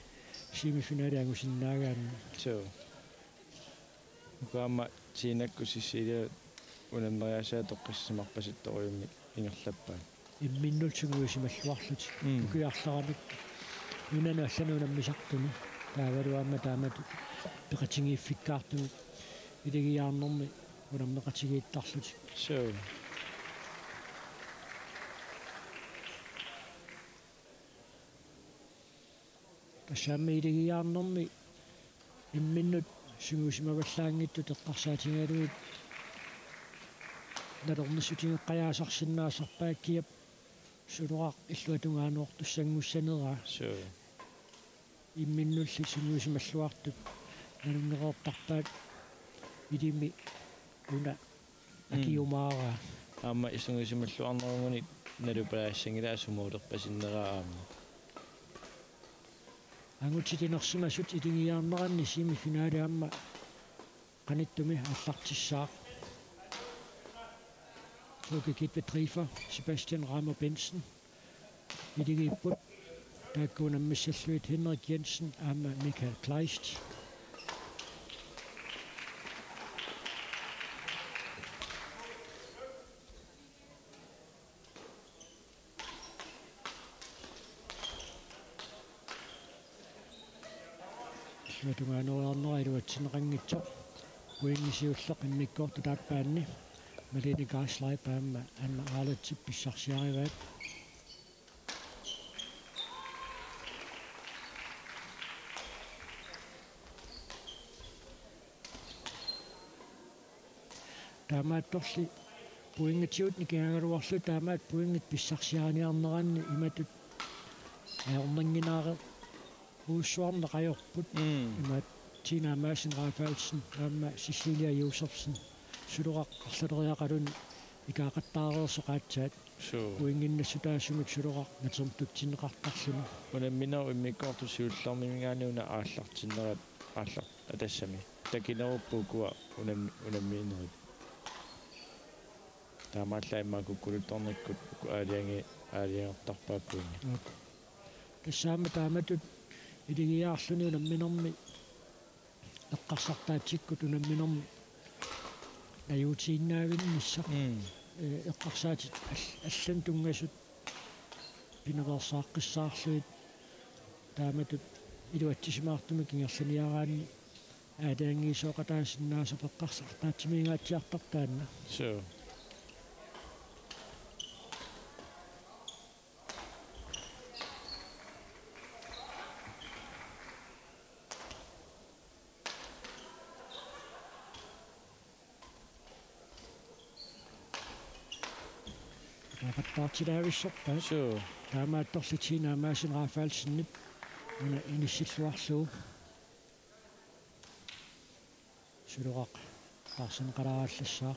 симифинаалиангусиннаагаанна укаама тиинакку сиссилиа унаннериасаа тоққиссимарпаситторуйумми ингерлаппаа имминнулсугуисималлуарлут укиарларамик юнана аллануунаммисартуни таавалуаама таамату peqatingiiffikkaartumi илигиаарнэрми унаммеқатигииттарлут Sure. тассаама илигиаарнэрми имминнут сугуусимаваллаангитту теққарсаатингаалуит налернссутингеққаяасарсиннаасарпааккиап сулурақ иллуатунгааnuortussангуссанераа Sure. имминнулли сугуусималлуартут налунгереэртарпаат илими уна акиумаара Аама исунгисималлуарнеругуни налупалаассангилаа сумуулерпасиннераа аама. ангутитинерсимасут илигиаарнеранни семифинаалиамма qaниттуми аллартиссаа Togegit Betriefer Sebastian Rammer Bensen илигииппут тааккуунаммиссаллуит Henrik Jensen аама Michael Kleist иллуатунгааnuarnerailuatsinеқангитсоқ уингисиуллеқ инниккоорту тааппаанни Malene Gaslai paama anna aalatip pissarsiarivaat таамаатторли puingatiut nikiangaluarlu taamaat puingit pissarsianiarneranni imatut aornanginaaре uussuarneqajorput imat Tina Madsen Rafaelsen aama Cecilia Josefsen сулурақ арлалериақалун икаақаттаареерсоқаатсаат уингиннассутаассумик сулурақ натермтутсинеқартарлуни унамминау иммиккоортусиуллэрмимигаануна ааллартиннерат ааллар атассами такинеруппукуа унаммиинерит таамааллаиммаакуккулутторниккут аалиангертарпааппуинги тассаама тааматут илигиаарлуни унамминерми эққарсартаатсиккут унамминерми аюутииннаавиннисса эққарсаатит аллан тунгасут пиневерсааққиссаарлуит тааматут илуатсисимаартуми кингерланиараанни аалаангиисооқатаассиннаасо пеққарсартаатсимиингаатсиартартаанна Sure. Partiraavissorpaat Sure. таамаатторлутина Madsen Rafaelsenнип уна иниссиллуарлуу сулурақ тарсан қарааллассаа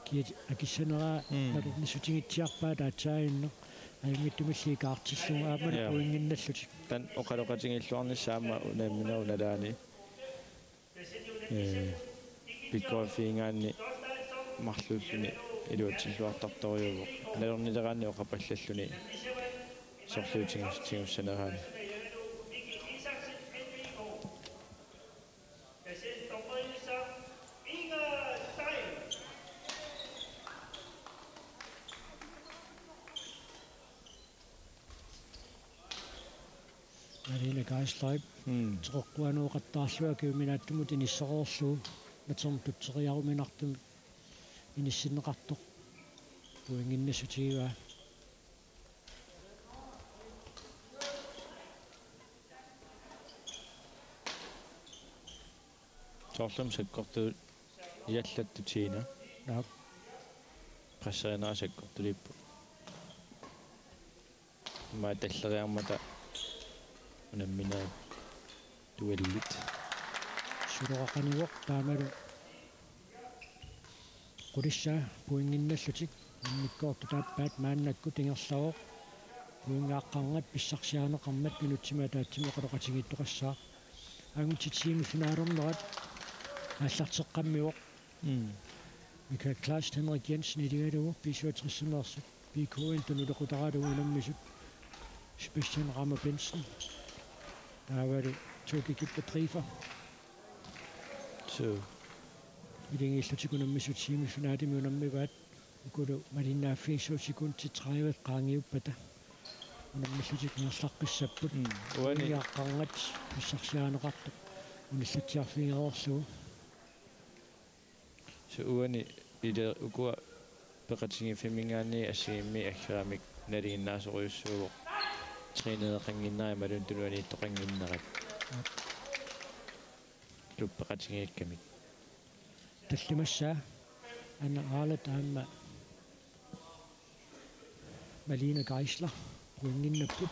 киет акиссанераа налернисутигитсиарпаа таатсааинно аюнгиттумиллиикаартиллуга аамана уингинналлути тан оқалоқатингиллуарниссаама унамминау налаани пиккофингаанни марлууллуни илуатсиллуартарторюгу налернилераанни оқапаллаллуни сорлуутингиссанераани Malene Gaslai теққуануоқаттаарлуаки уминааттумут иниссереерлуу натермтутсериаруминартум иниссинеқартоқ уингиннасутигива соорлум саккорту иаллаттутиина наа qasserinarasakkortulippu ма таллериармата унамминаа туаллит сулоқақаниуоқ таамалу qulissa puinginналлутик инниккоорту тааппаат мааннакку тингерлавоқ puingaаққарнат писсарсиаанеқармат минутсима таатсими оқалоқатигиттоқассаа ангутитсиими финаалернерат аллартеққаммиуоқ Michael Kleist Henrik Jensen илигалугу писуатриссунерсут пикуин тунулеқутаралугу унаммисут Sebastian Rammer Bensen Togegit Betriefer So. Ilingillutikunammisut semifinaalimiunammivaat ukulu malinnaaffiissuusikunti 30 qaangiuppata unammissutik ngerlaqqissapput Uani iaqarngat pissarsiaaneqartuq unillatiarfiigerorsuu so uani ida ukua peqatingifimingaani assigimmi aggeramik naliginnaasoriussuugoq trineeqanginnaari malun tuluani toqanginnerat luppeqatingiikkamik таллимассаа аннааралат аама Malina Geisler уингиннаппут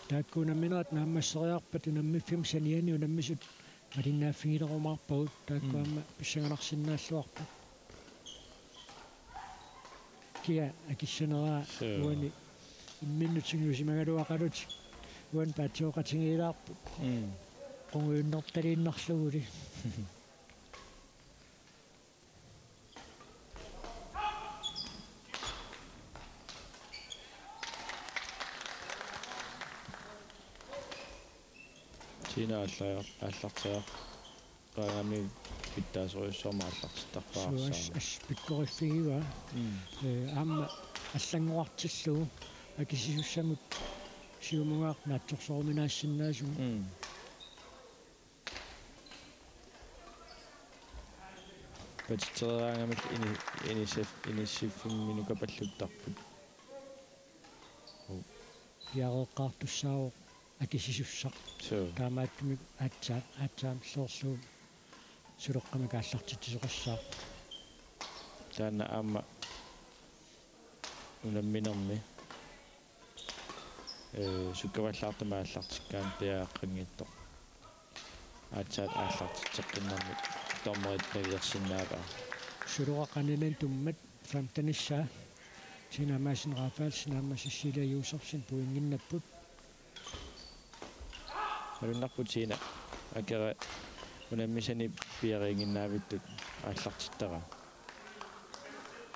тааккунамминаат нааммассериарпат унаммиффим саниани унаммисут малиннааффигилерумаарпагут тааккуамма писсагаларсинааллуарпут киа акиссанераа уани имминнутсигиусимагалуақалут уан паатсиоқатингилаарпут қонгуиннерталииннарлугули Tina аллартиа qaami pittaasoriussormaallартартарпаарсаа ас пиккориффигива аама аллангуартиллуу акисисуссамут сиумунгаақ наатсорсоорминаассиннаасу патитераангамик инисиффимминукапаллуттарпут яареққартуссаавоқ акисисуссақ таамааттумик аатсаам соорлуу сулеққамик ааллартитсоқассаа таана аама унамминерми суккаваллаартама ааллартиккаан пиааққингиттоқ аатсаат ааллартитсеққиннэрми томмеритнавиерсиннаава сулеқақанинан туммат фамтаниссаа синамаасин рафаалсинааммасиссила юусерсин пуингиннаппут малуннарпутиина акера унаммисани пиарингиннаавиттут ааллартиттара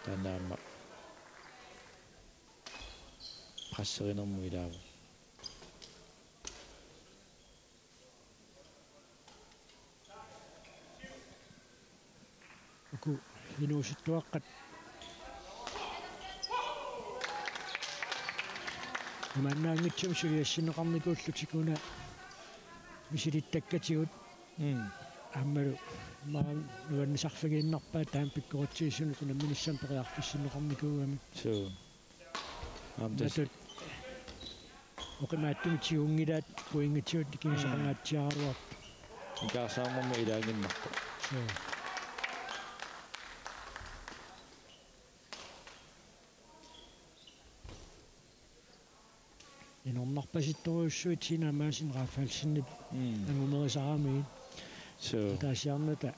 танаама прассеринерму илаава уку инууситтуаққат маннаангитсум сулиассинеқарникууллутикуна мисилиттаккатигут аммалу маан нуаннисарфигииннарпаа таам пиккорутсиисунут унамминиссам периарфиссинеқарникуугами so амтас окемааттуми тиунгилаат пуингитсуут кимисақангаатсиаруар икаасаамму илаагиннарпа инорнарпаситторуйуссуит синамаасин рафаалсиннип ангумерисарамии so таасиарната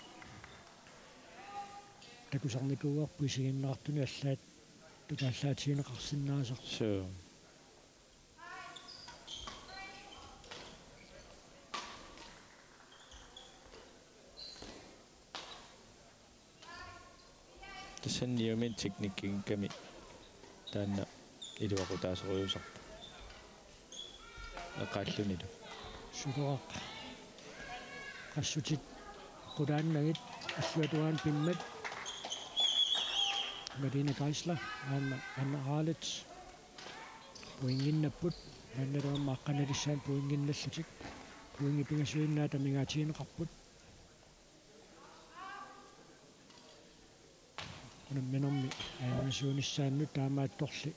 такусарникууарпу сигиннартуни аллаат тукааллаатиинеқарсинаасар so тасанниумин техниккингками таанна илуақутаасеруйусар ақаллунилу сулерақ qassutит qulaannagit аллуатуаан пиммат Malina Geisler аннерааlit пуингиннаппут манналуаммааққаналиссаан пуингинналлутик пуинги пингасуиннаа тамигаатиинеқарпут унамминерми аамасуунissaannu таамаатторли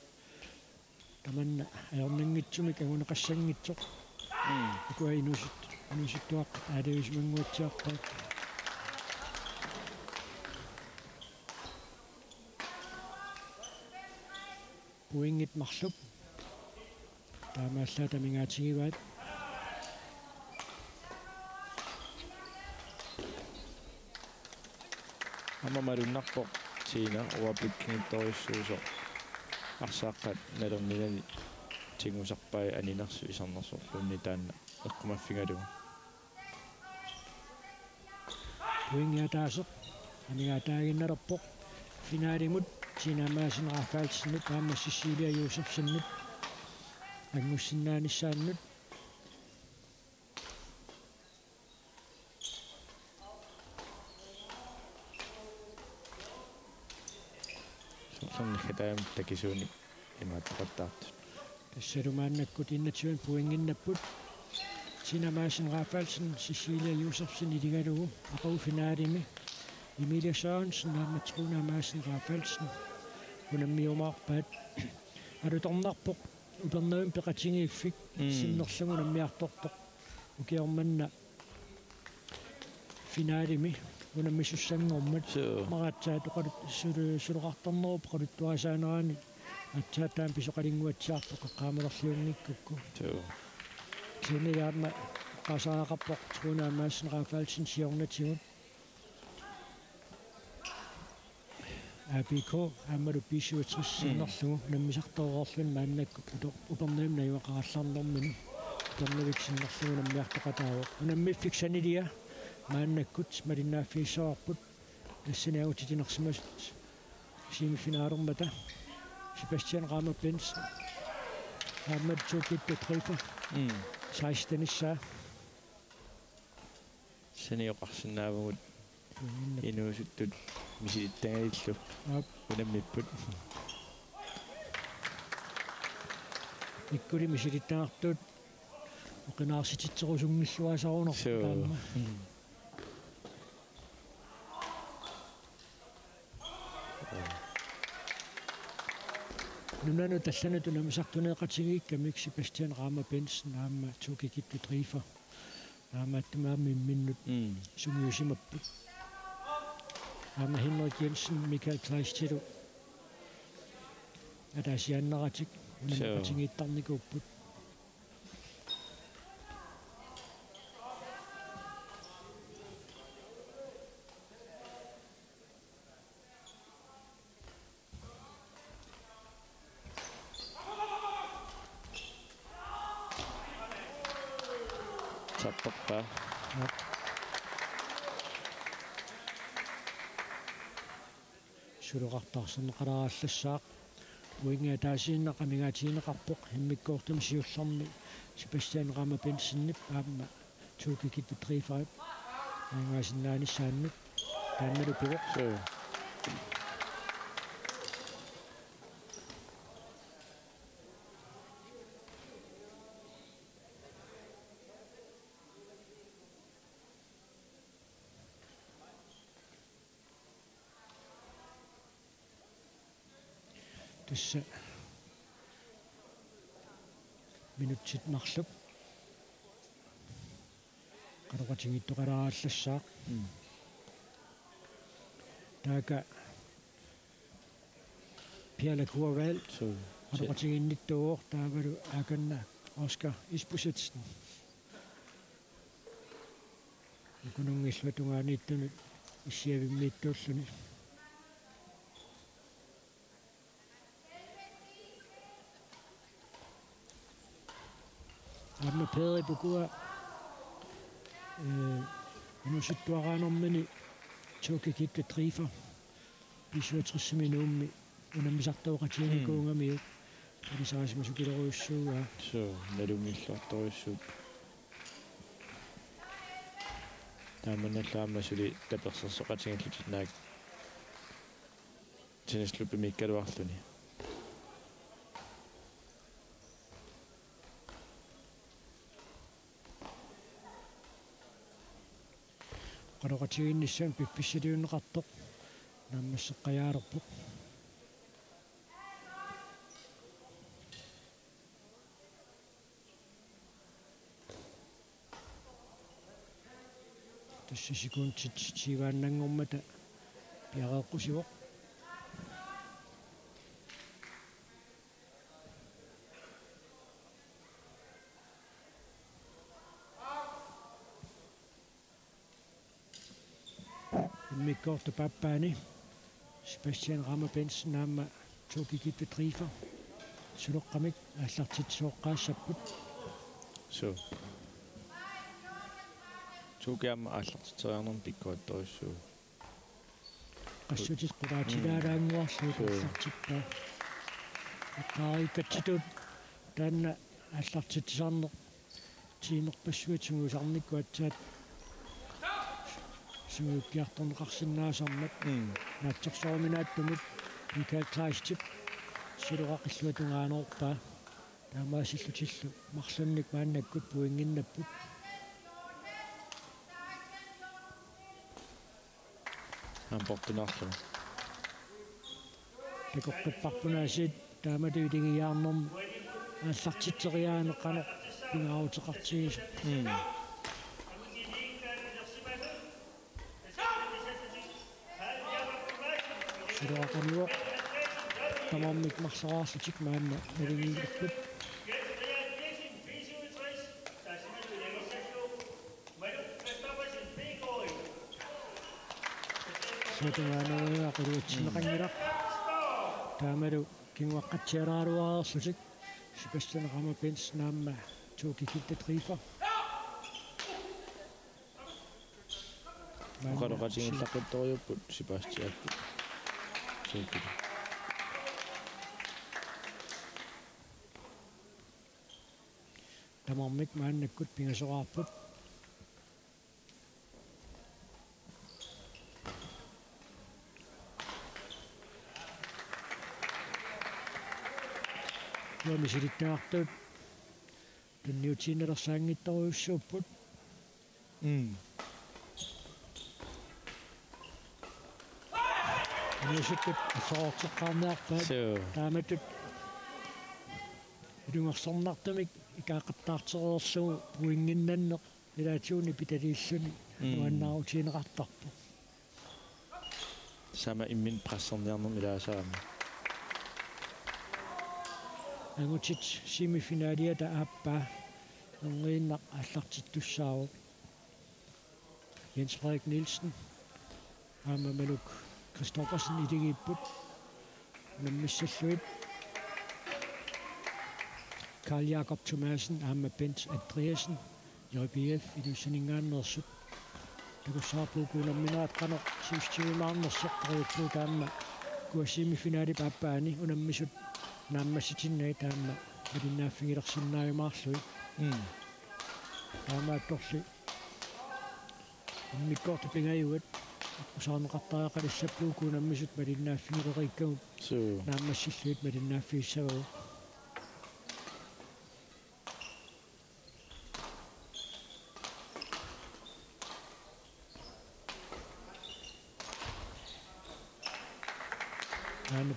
таманна аернангитсумик агунеқассангитсоқ икуа инуситтуақ аалависмангуатсиарпаат пуингит марлуп таамааллаа тамигаатигиваат амамаруннарпоқ тиина уапиккингитториуссуусо арсааққат налернилани тигусарпай анинерсу исарнерсорлунни таанна эққумаффигалугу Puingiataasuq amigaataaginnarerpoq finaalimut sinamaasineqarfaaltinnut aamma Sicilia Josefsennut angussinnaanissaannut сорнихатаам такисууни имааттақаттаарту тассалумааннаккут иннатсуан puinginnapput sinamaasineqarfaaltin Sicilia Josefsen iligalugu aquu finaalimi Emilia Sørensen aamma truunamaasineqarfaaltin unammiumaarpaat alutornarpoq upernaum peqatingiiffik sinnerlugu nammiartortoq ukiormanna finaalimi unammisussanngormat maraatsaat uqalut suluqartornerup qaluttuasaanerani atsaataam pisoqalinguatsiarpoq eqqaamulerluunnikkukku Tiniyaama qasaaqarpoq truunamaasineqarfaaltin siornatigut APK aamalu pisuutrissinnerlugu nammisartoororlun maannakku upernaum naiwaqarallarnermini upernaviksinnerlugu nammiartoqataavuq unammiffik sanilia maannakkut malinnaaffiissoarput nassinaagutitinersimasut semifinaalormata Sebastian Rammer-Benz aammat tuukittu trifer 16 саниоқарсинаавгут инуусуттут миситтагалиллу унаммиппут иккули мисилиттаартут оқинаарсититсерусунгиллуасарунер таама нунану талланату намисартунеэқатигииккамик Sebastian Rammer-Benz наама туукикитту трифер наамааттумаами имминнут сунгиусимаппут наама Henrik Jensen Michael Kleistillu атаасианнератик унамеқатигииттарникууппут саппаппа сулоқартарсинеқаларааллассаақ уингиатаасииннеқамигаатиинеқарпоқ химмиккоортум сиулларми Sebastian Rammer-Benz-ннип аама туукикитту трифарип ангасиннааниссааннут таанналу пивоқ тусса минутсит марлуп qaruqatigittoqalaрааллассаақ таага Pierre Courval qaruqatiginnittuuor taavalu aakanna Oscar Isbusitsen kununngillutungaaniittunut иссиавиммииттууллуни Amma Peri Bukua inusittuaraanermini tuukikittu trifer 55 minuummi unammisartuoqatianikuungamiut alisaasimasukilleruissuugaa so nalungillortorissuut тааманаллаамасули таперсерсоqatigallutit тинислупимиккалуарлуни qaruqatiginnissaan pippissiluunneqartoq naammasseqqajaalerpoq тассисикуунтит сивааннангормата пиареэққусивоқ Mikkorte pappaani Sebastian Rammer-Benz naama tuukikittu trifer сулоққамик ааллартитсуоққаассаппут so тугиам ааллартитериарнерм пиккуатториссуу qassutит qulaatilaalaanguarluut ааллартиппаа aqaarikkatsitut taanna ааллартитсаарнеқ тиинерпассуит сугусарникку атсаат сугуккиарторнеқарсинаасарнат наатсерсоорминааттумут Mikael Kleistip силоқақиллуатунгаанерпаа таамаасиллутиллу марлунник мааннаккут пуингиннаппут ампортунарлу такоққиппарпунаасит тааматуилигиаарнерм ааллартитсериаанеққане пингаутеқартигис силоқақаниуа тамаммик марсараарлутик маанна налигиилерпут сотугаанераа қулуутсинеқангилақ таамалу кингуаққатсиалааруаарерлутик сипассанеқама пенс наамма туукикиттатрифа оқалоқатингиллаққутториуппут сипаастиакку сукки тамаммик мааннаккут пингасораарпут мисилиттаартут тунниутииннерсаангитторуйуссууппут нисиккут сооқсеққарниарпаат тааматут илунгерсорнартумик икаақаттаартерерсугу пуингиннаннеқ илаатиуни питалииллуни нуаннаарутиинеқартарпу сама иммин прассерниарнер илаасаама ангутит семифиналиата ааппаа ангииннақ ааллартиттуссааву Jens Frederik Nielsen аамамалук Christoffersen илигииппут наммиссаллуит Carl Jakob Thomasen аама Bent Andreasen Jørgen илусинингааннерсут такуссаарпуукуунамминаат қано сиустиумаарнерсеққариуппуу таама куасимифинаали пааппаани унаммисут нааммасситиннай таама малиннааффигилерсиннааюмаарлуи таамаатторли миккорт пингаюат усаарнеқартариақалиссаппуукуу наммисут малиннааффигилериккагут нааммассиллуит малиннааффииссагу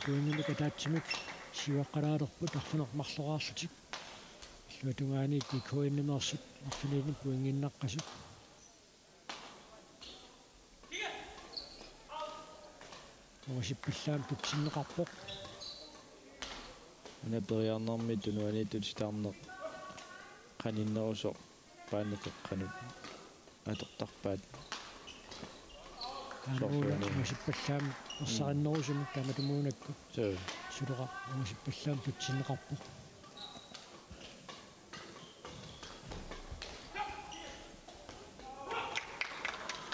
пуингинника таатсимик сиуаққалаалерпут арфунеқ марлораарлутик иллуатунгааник икоиннемерсут арфинини пуингиннаққасут мосиппиллаам тутсиннеқарпоқ напериарнэрми тунуанитут ситаарнеқ қаниннерусоқ пааннекеққанут атортарпаат мосиппаллаам ерсариннерусумик таматумуунакку сулеqa мосиппаллаам тутсиннеқарпоқ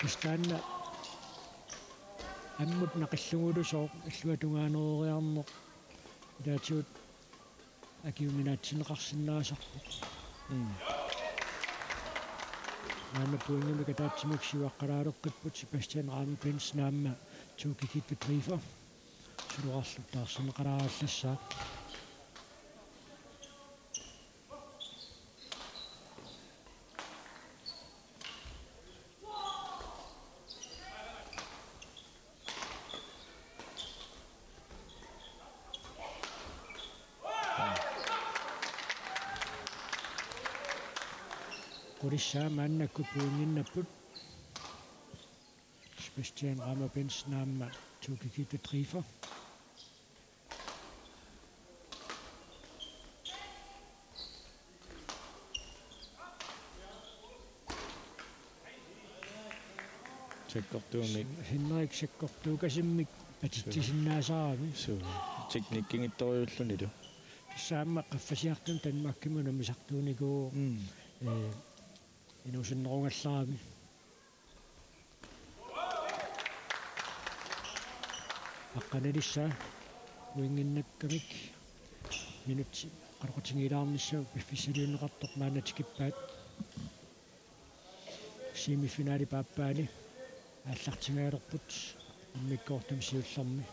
кистанна аммут нақиллугулусоо иллуатунгаанериарнеқ илаатиут акиуминаатсинеқарсинаасарпоқ наама пуингунука таатсимик сиуаққалаалеққиппут Sebastian Ramme Pens наама туукикиппут рифа сулуарлут таарсинеқалааллассаа Kurissa maannakku puinginnaput Sebastian Ramme Pens naama tuukikiput rifa sekkortuumik Henrik sekkortuukasimmik patittisinnaasaraami teknikkingittoriulluниlu saamma qaffasiartum tanmakkimuna misartuunigu inusinnerungallaami aqqanalissa uinginnakkamik minutsi qarqutigilaarnissuuk piffisaliunneqartoq maanatikippaat semifinaali paappaani ааллартигаалерпут иммиккоортам сиулларми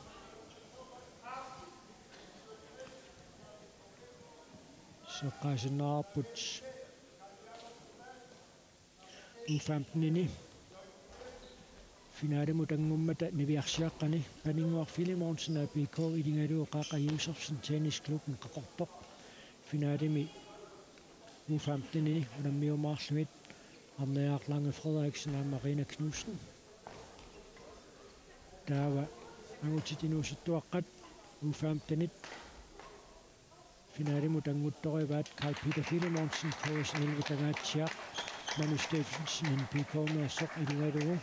соққаасиннаарпут U15-ини финаалиму тангуммата нивиарсиаққани панингуар филиморнсна ПК илингалуу қаақаюусерсин теннисклубн қақортоқ финаалими U15-ини унаммиумаарлугит арнеаарланге Frederiksen og Marina Knudsen der var angutitinuusuttuaqqat U15-it finaali mutanguttorivaat Carl Peter Filemornsen posen invitangaatsiaq Manu Steffensen en PK-meersoq ilingalugu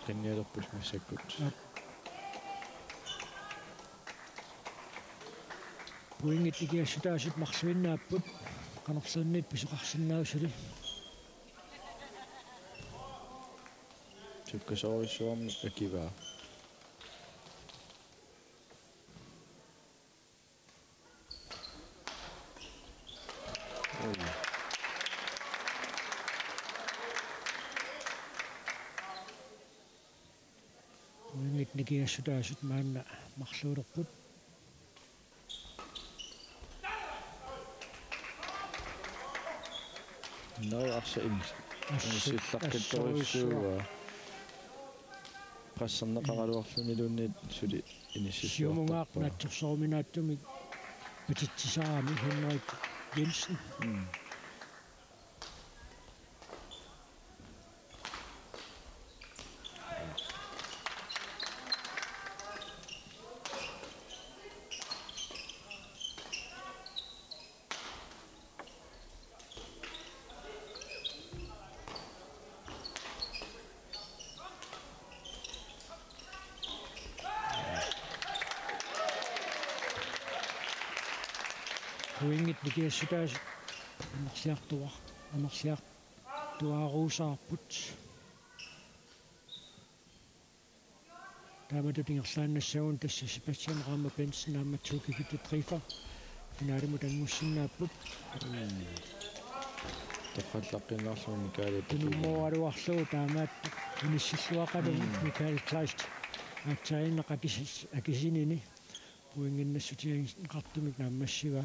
qinnialerpus missakkut puingit ikiassutaasit marsuinnaapput qanersunnit pisuqarsinnausuli tukkasorissuarmi akivaa puingit nikiassutaasit maanna marluulerput no arsa insillaqkittorissuuga qassarneqaraluarlunilunniit suli inissilluartarpa siumugaaqnatsorsorminaattumi pititsisarami Henrik Jensen puingit nikiassutaasit anersiartuaruusaarput taamatutingerlaannassagun tassa Sebastian Rama Benson aammatsuukigitu Trifa finaalimu tanngussinaapput toqqallaqqinnaarluu Mikael tunummoaluarluu taamaat inissilluaqalu Mikael Kleist aatsaainneq akisinini puinginnassutianqartumik naammassiva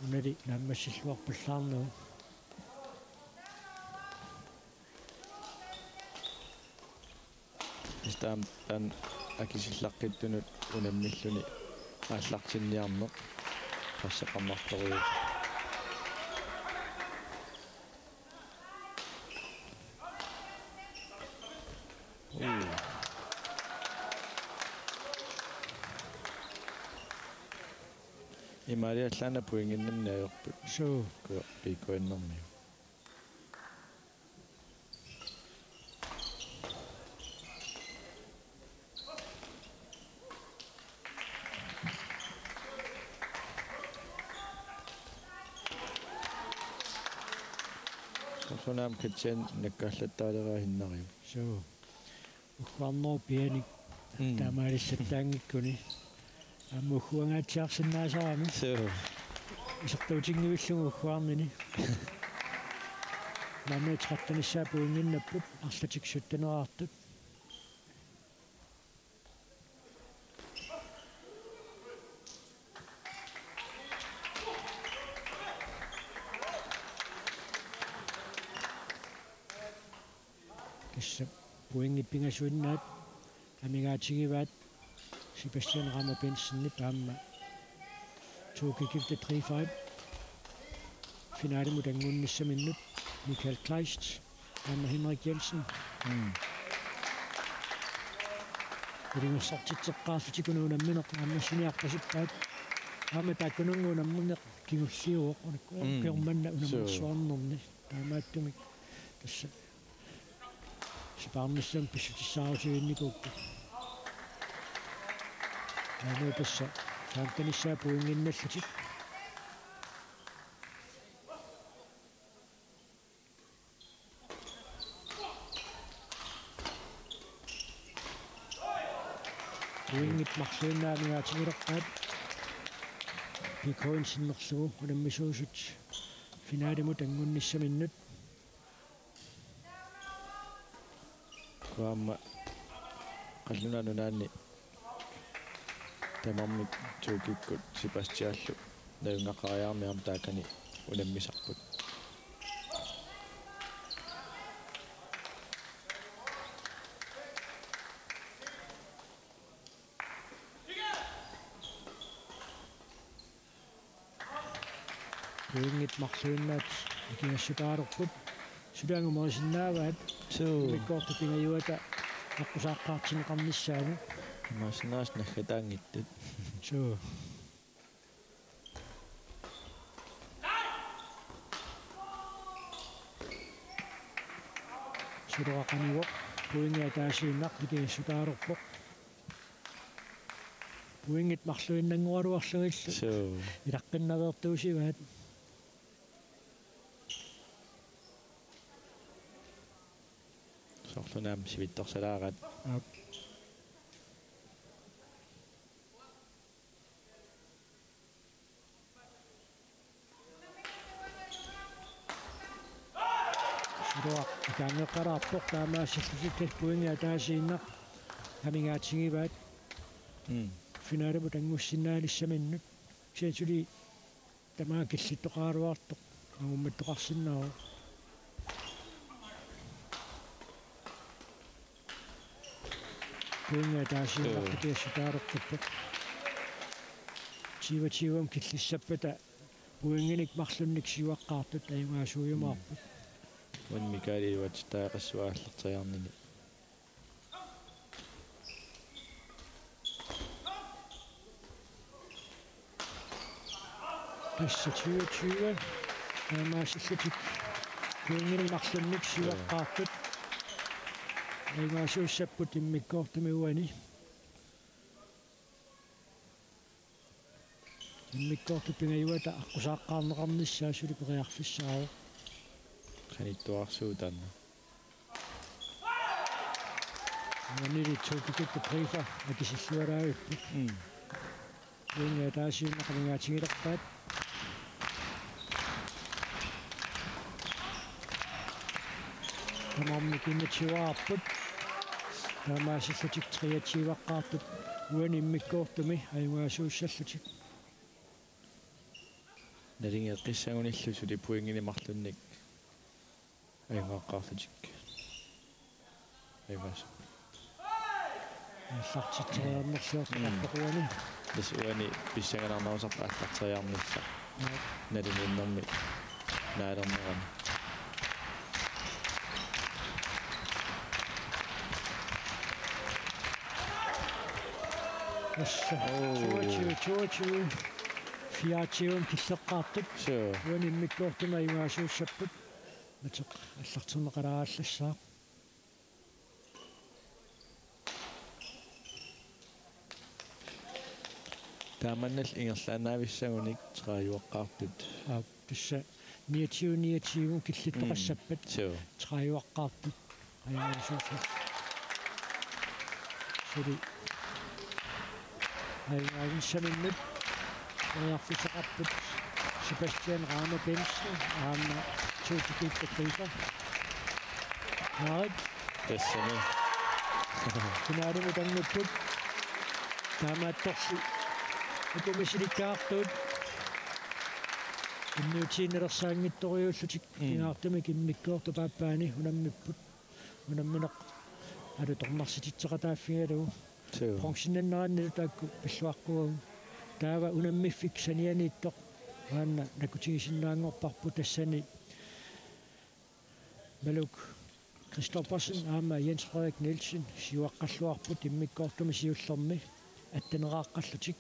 unali naammassilluarpallaarnuu istam tan akisillaqqittunut unammilluni aallartinniarneq qassaqammartoriu Imaria tlana puinginnannaajorput so piikoinnermi sonam kitchen nakkallattaaleraa hinnariu so uqarnor pianik taamaalissataangikkuni аммухуангаатсиарсинаасарами so исертуутингивиллугу угуарнини наметраттаниссаа пуингиннаппут арлатиксуттанераартут кисса пуингиппингасуиннаат амигаатигиваат Sebastian Rama Benson paamma tuukikilta 3-5 finaali mutangunnissaminnut Mikael Kleist paamma Henrik Jensen ilingersortitseqqaarlutikunuunammineq aammasiниarpasippaat aama taakkununguunammuneq kingulliuoq unermanna unammersuarnerni taamaattumik tassa сипаарнассам писсутиссаарусуинникууппу ану тасса саантаниссаа пуингинналлутик пуингит марсуиннаамигаатигилеққаат пикоинсиннерлугу унаммисуусут финаалимут ангунниссаминнут kuamma qallunanunaanni tamammik tuukikkut sipastiallu naungaqariarmiam taakani unammisarput пуингит марсуиннаат икиассутаарерпут сулаангуморисиннааваат миккоорту пингаюата аққусааққаартинеқарниссаану масинаас наггатаангиттут суу сулуақаниво пуингиатаасииннақ икиассутаарерпоқ пуингит марлуиннангуалуарлугиллу суу илаққиннавертуусиваат сорлунаам сивитторсалаарат сулуақ икаангеққараарпоқ таамаассиллусиккас пуингиатаасииннақ камингаатсигиваат финаалиму тангуссиннаалиссаминнут сиатули тамаа киллиттоқааруартоқ агумматтоқарсиннаа пуингиатаасииннақ чивам киллиссаппата пуингиник марлунник сиваққаартут аюгаасуйумаарпут wan mikali wat taaqassuaallертаярнини тассатиутиуа таамаасиллутик пуингиник марлунник сиваққаартут аюгаасууссаппут иммиккоортумиуани иммиккоорту пингаюата аққусааққарнеқарниссаа сулипериарфиссаау qanittuarsuutanna нанили чокикет прифа акисиллуалаагиппу пуингиатаасииннақамигаатигилерпаат тамаммикиннатсиваарпут таамаасиллутик триатсиваққаартут уани иммиккоортуми аюгаасууссаллутик налингеққиссагуниллу сули пуингини марлунник аюгааққарлутик аюгаас аллартитсериарнерлуартақарпақуани тас уани писсаганаарнаусарпа аллартариарнисса налингиннэрми наалернерани чуачу фиачиун киллеққаартут уани иммиккоортума аюгаасууссаппут матеқ аллартунеқалааллассаа тааманнал ингерлаанаависсагуник трааюаққаартут тасса ниатиун киллиттоқассаппат трааюаққаартут аюгаасууссаа сури аюгаасаминнут яарфисақарпут Sebastian Rane Benson Rane Tutikit Prisa Harid тассани Finaalimut angupput taamaattorsu ukumisilikkaartuut innuutiinersaangittoriullutik ingaartumik immikkoortu paappaani unammipput unammineq alu tormarsititseqataaffigalugu pronksinannerannilu taakku pilluaqqugu taava unammiffik sanianiittoq aana nakutigisinnaangorparpu tassani Maluk Christophersen aama Jens Frederik Nielsen siuaqqalluarput immikkoortumi siullermi attaneraaqqallutik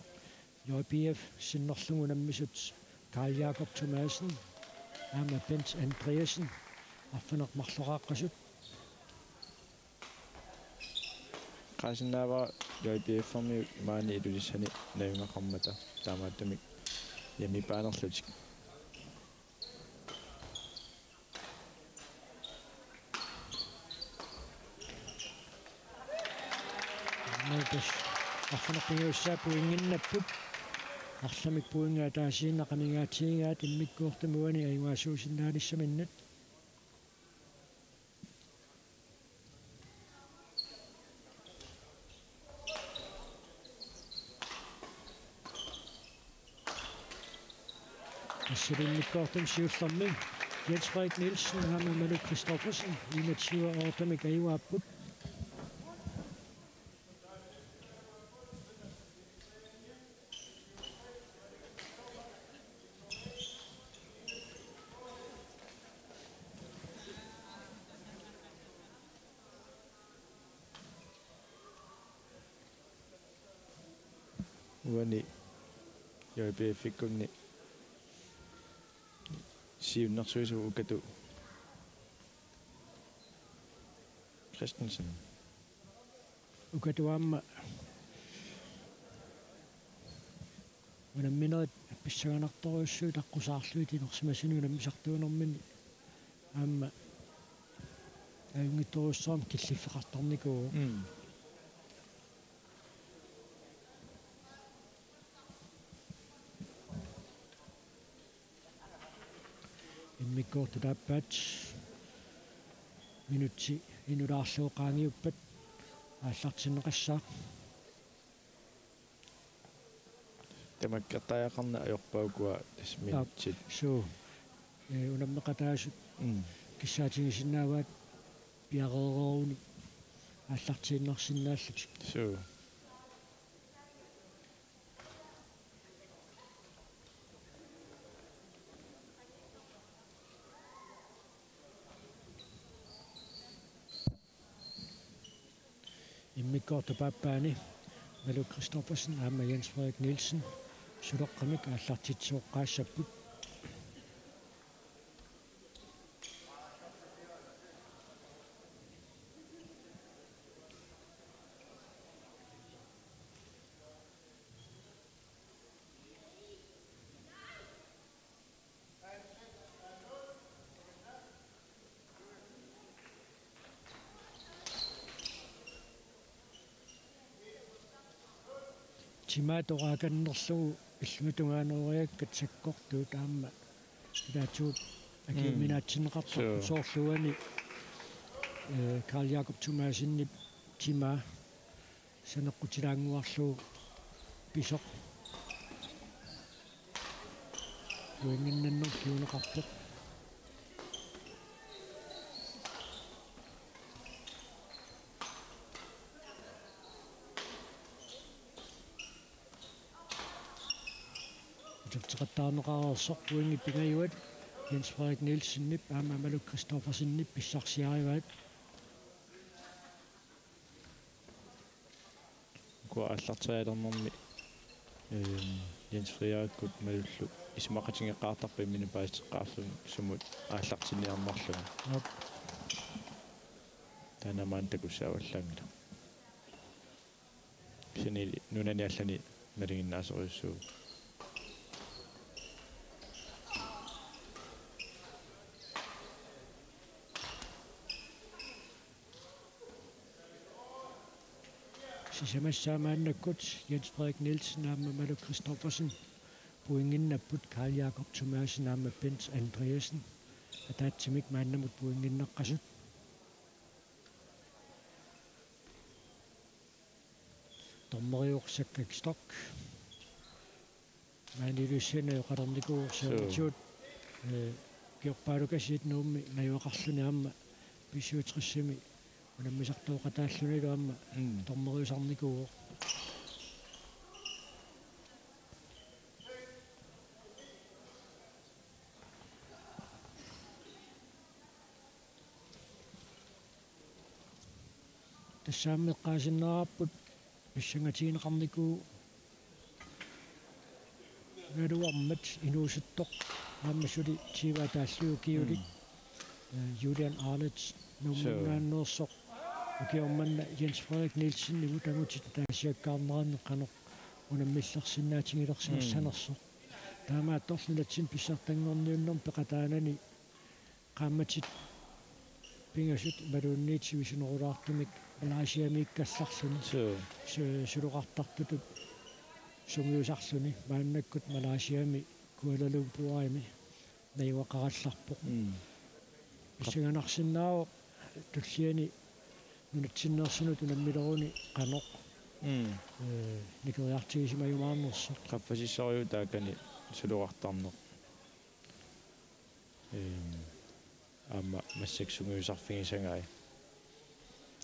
JPF sinnerlugu nammisut Karl Jakob Thomasen aama Bent Andreasen arfaneqmarloraaqqasut qasinnaava JPF-ermi maani ilulissani navingaqarmata taamaattamik yami paanerlutik Näitäs ahsanappiussaapu inginnapput arlamik puingaa taasiinnaqamigaatiingaat immikkuortamuani ayuaasuusinnaalissamannat assulimmikkuortum siullermi Jens Frederik Nielsen Hammer Malu Christoffersen 21 år tamik ayuaapput uani JPF-ikkunni siunnersuisu ukatu Christensen ukatuamma unamminerit pissaganartoruussuu taqqusaarluit inersimasinu unammisartuunermini aamma aungittoruussaam killifeqartarnikuu immikkuortu taappaat minutsi inulaarluuqaangiuppat ааллартиннеқассаа тамаккертаақарна ajorpaukua tasminitsit суу унаммеқатаасут киссаатигисиннааваат пиареерууни ааллартииннерсиннааллутик суу иммиккоорта пааппаани Malu Christoffersen аама Jens Frederik Nielsen сулеққамик ааллартитсооққаассаппут тимааторааканнерлугу иллутугаанериаккат саккортуут аама илаатсуут акиуминаатсинеқарпа соорлуани Карл Jakob Thomasинни тима санеққутилаангуарлуу писоқ юингиннаннер киунеқарпоқ тартеқаттаарнеқарерсоқ уинги пигаюат Jens Frederik Nielsenнип аама Malu Christoffersenнип писсарсиариваат куа аллартаалернэрми Jens Frederikut малуллу исмақатингеқартарпи мини паистеққарлун сумут ааллартиниарнерлуга танамаан такуссааваллаангила сини нунаниаллани налигиннаасериуссуу сисамассаамааннаккут Jens Frederik Nielsen аама Malu Christoffersen puinginnapput Karl Jakob Thomasen аама Bent Andreasen атаатсимик мааннамут puinginneqqasut тормериорсаккак сток маанилуссана yoqalernikуурсаавтиут киорпаалукасиит нуумми наюақарлуни аама писуутриссими унаммисартууқатааллунилу аама тормериусарникуу тассааммеққаасиннераарпут писсангатигинеқарникуу галуармат инуусуттоқ ааммасули тиватааллуу киулик Julian Arnett нуммааннерсоқ укиорманна Jens Frederik Nielsen ниву тагутит таасиаккаарнераннеққанеқ унаммиллерсиннаатингилерсинассанерсо таамаа торлулатсин писсартангорниуннэрм пеқатаанани qaammatит пингасут малуунниитсивисунерулаартумик малаасиамииккалларсуни сулуқартартутут сунгиусарсуни мааннаккут малаасиами куалалумпуарими наивақаралларпоқ исиганарсиннаавоқ туллиани нунатсиннерсинут унаммилеруни қаноқ никериартигисимаюмаарнерсо qappasissoриу таакани сулуqartarneq аама массаксунгиусарфигисангаи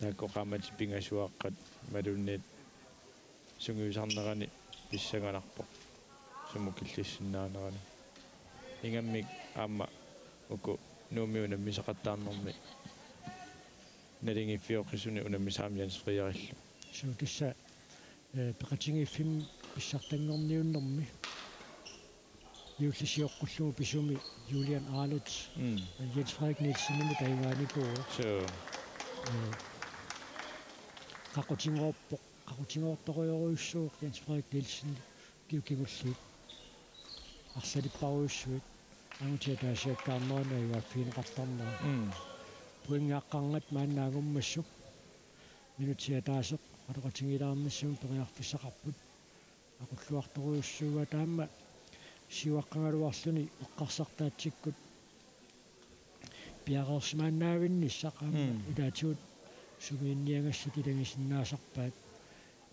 таакко qaamati пингасуаққат малунниит сунгиусарнерани писсаганарпоқ сумукиллиссиннаанерани ингаммик аама уку нуумиуна мисақаттаарнерми налингиффиоққисуни унаммисаами Jens Frederik so тисса пеқатингиффим писсартангорниуннэрми юллисиоққуллугу писуми Julian Arlitz Jens Frederik Nielsen тайвааникуу so qaqutiнгоорторюоруйссууq Jens Frederik Nielsen киукигуллиит арсалиппаруйссуит ангутиатаасиаккаарнерана иваффиинеқартарнера пуингааққарнат мааннаагуммассук минутиатаасеқ атоқатингилаармиссум периарфиссақарпут aqulluartoruussuuga taamma siuaqqangaluarluni eqqarsartaatsikкут piaqersimaannaavinnissaqaamma ilaatiut sumiinniangassut ilangisinnaassarpaat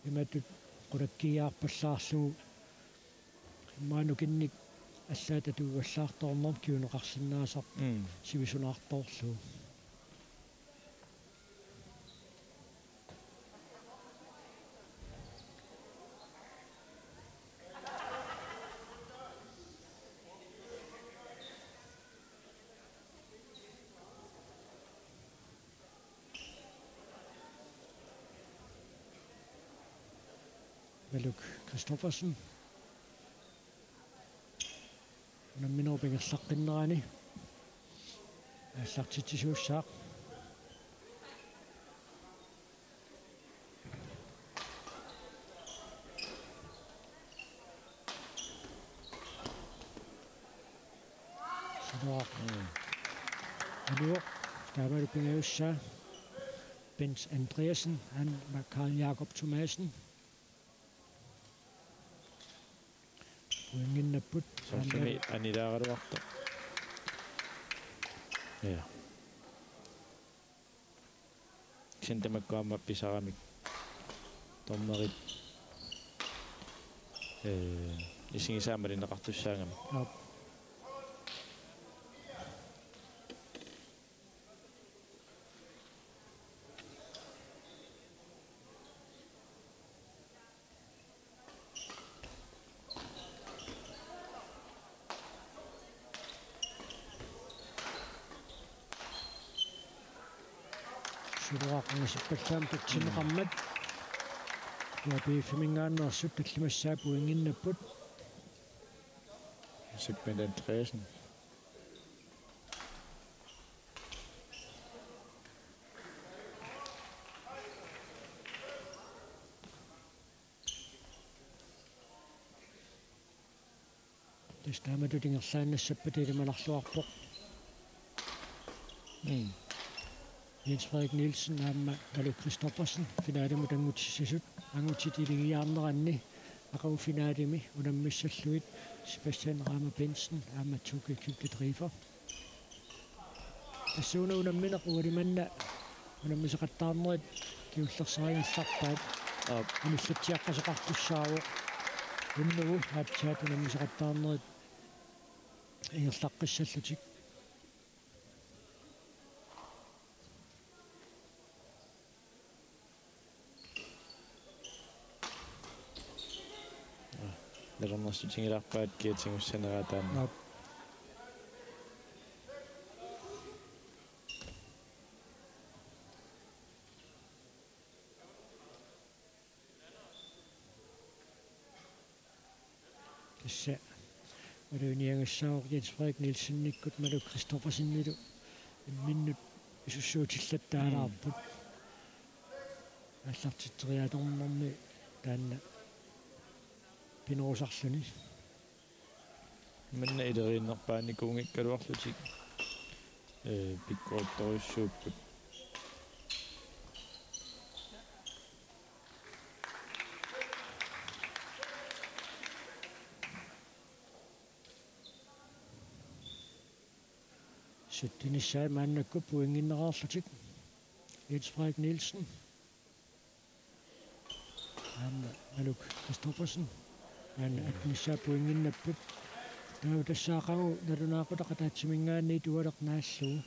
imatut qulakkiyaarpallaarlugu imaanukinnik аллаататугуаллаарторнер киунеқарсиннаасар сивисунаарторлу Veluk Kristoffersen Namminoo pingerlaqqinnerani аллартитсуусsaaq синаа ануо таамал пингаюсса Bens Andreasen han Karl Jakob Thomasen уингиннаппут сами анилаагалуарта я синтамаккаама писарамик томмерит исигисаамалинеқартуссаангами сулуаққангасиппаллаам татсимеқармат япифимингааннерсут таллимассаа пуингиннаппут segment Andreasen тестамату тингерлааннассаппат илималарлуарпоқ Jens Frederik Nielsen аама Veluk Kristoffersen финаалиму тангутиссасут ангутит илигиаарнеранни ақау финаалими унаммиссаллуит Sebastian Rama Benson аама Tuke Kypkedrifer тассууна унамминеқ уалиманна унаммисеқаттаарнерит киуллерсарингилларпаат униллатсиаққасеқартуссаавоқ уннугу хаатсаат унаммисеқаттаарнерит ингерлаққиссаллутик нернэрсутингиларпаат киатингуссанератаана тасса малуниангассаақ Jens Frederik Nielsen-никкут Veluk Kristoffersen-нилу имминнут исуссуутиллаттаалаарпут аллартитсериаторнэрми таанна пинерусарлүни манна илерииннерпааникуунгиккалуарлутик пиккоотториуссууппут суттинissаа мааннакку пуингиннераарлутик Jens Frederik Nielsen Maluk Christoffersen atnissаа puinginnapпут таа тассаақагу налунаақутақатаатсимингаанни туалернаассуу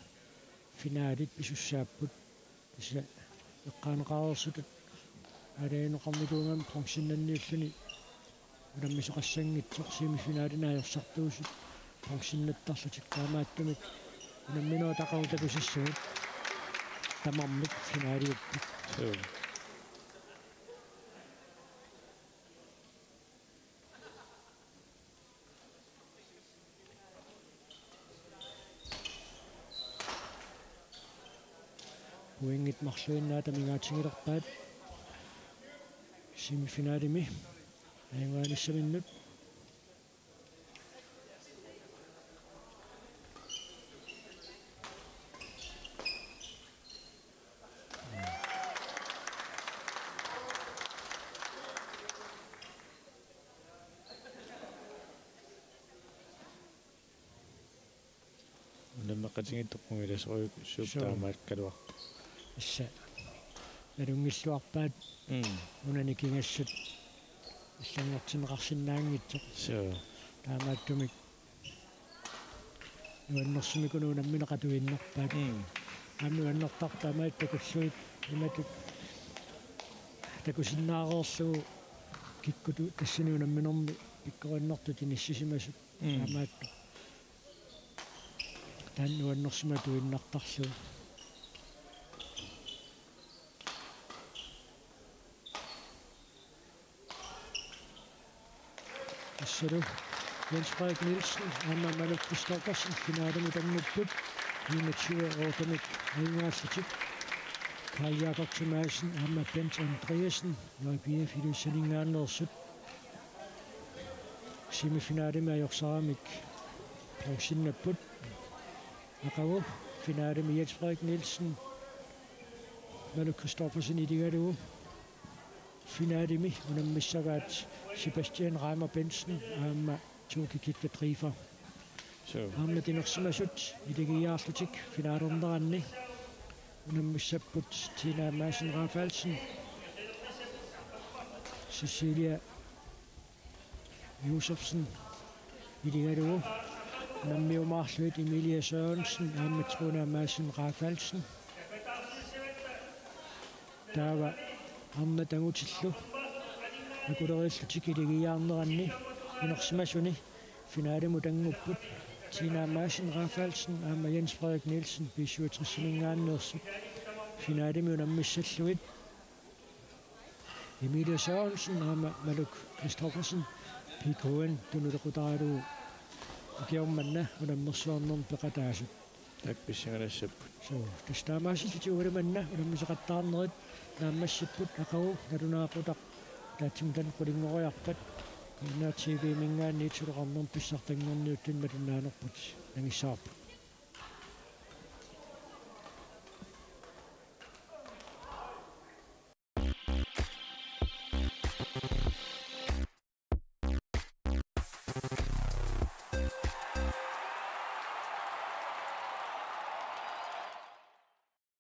финааlit писуссааппут тасса эққаанеқарерсутат алаинеқарникуунгам функсиннанниуллуни унаммисоқассангитсоқ семифинаалинаajorсартуусут функсиннаттарлутик таамааттумик унамминоо тақару такусиссуут тамармик финаалиуппут Puingit marsuinnaa tamingaatingilерпаат семифиналими аингаанissaminnut наммеқатингиттоққунгиласориук суптаамааккалуар исса налунгиллуарпаат унаникингассут иллангортинеқарсинаангитсоқ таамааттумик нуаннэрсимикуну намминеқатуиннерпаат амнуаннертар таамаат такуллуит иматут такусиннаареерлугу киккуту тассани унамминерми пиккориннэртут иниссисимасут таамаатту тааннуаннэрсиматуиннартарлу Assero Jens Frederik Nielsen Maluk Christoffersen finaalemi tangupпут 21-årig Ingvardstik Carl Jakob Thomasen Bent Andreasen JPF Ilusalingaannersut semifinaalemi ajorsaramik Pausinnapput aqavu finaalemi Jens Frederik Nielsen Maluk Christoffersen idigalugu finaalemi unamissagaat Sebastian Reimer Benson Toki Kitka Trifer tinersimasut idigiaarlutik finaalernderanni unammissapput Tina Madsen Raffaldsen Cecilia Josefsen idigalugu unammiumaarluit Emilia Sørensen Truna Madsen Raffaldsen taava tangutillu Nakulerillutiki iligiaarneranni inersimasuni finaalimu tangupput Tina Madsen Raffaldsen Jens Frederik Nielsen B67-mingaanneersut finaalimi unammissalluit Emilia Sørensen Maluk Christoffersen PKN tunulequtaralugu ikiormanna unammersuarnerm peqataasut такписсигалассаппут тастаамаасиллутиугалиманна унаммисеқаттаарнерит нааммассиппут ақагу налунаақутақ таатсимтан қулингориарпат инна TV мингаанни тулеқарнерм писсартангорниуттин матуннаанерпут нагиссаарпут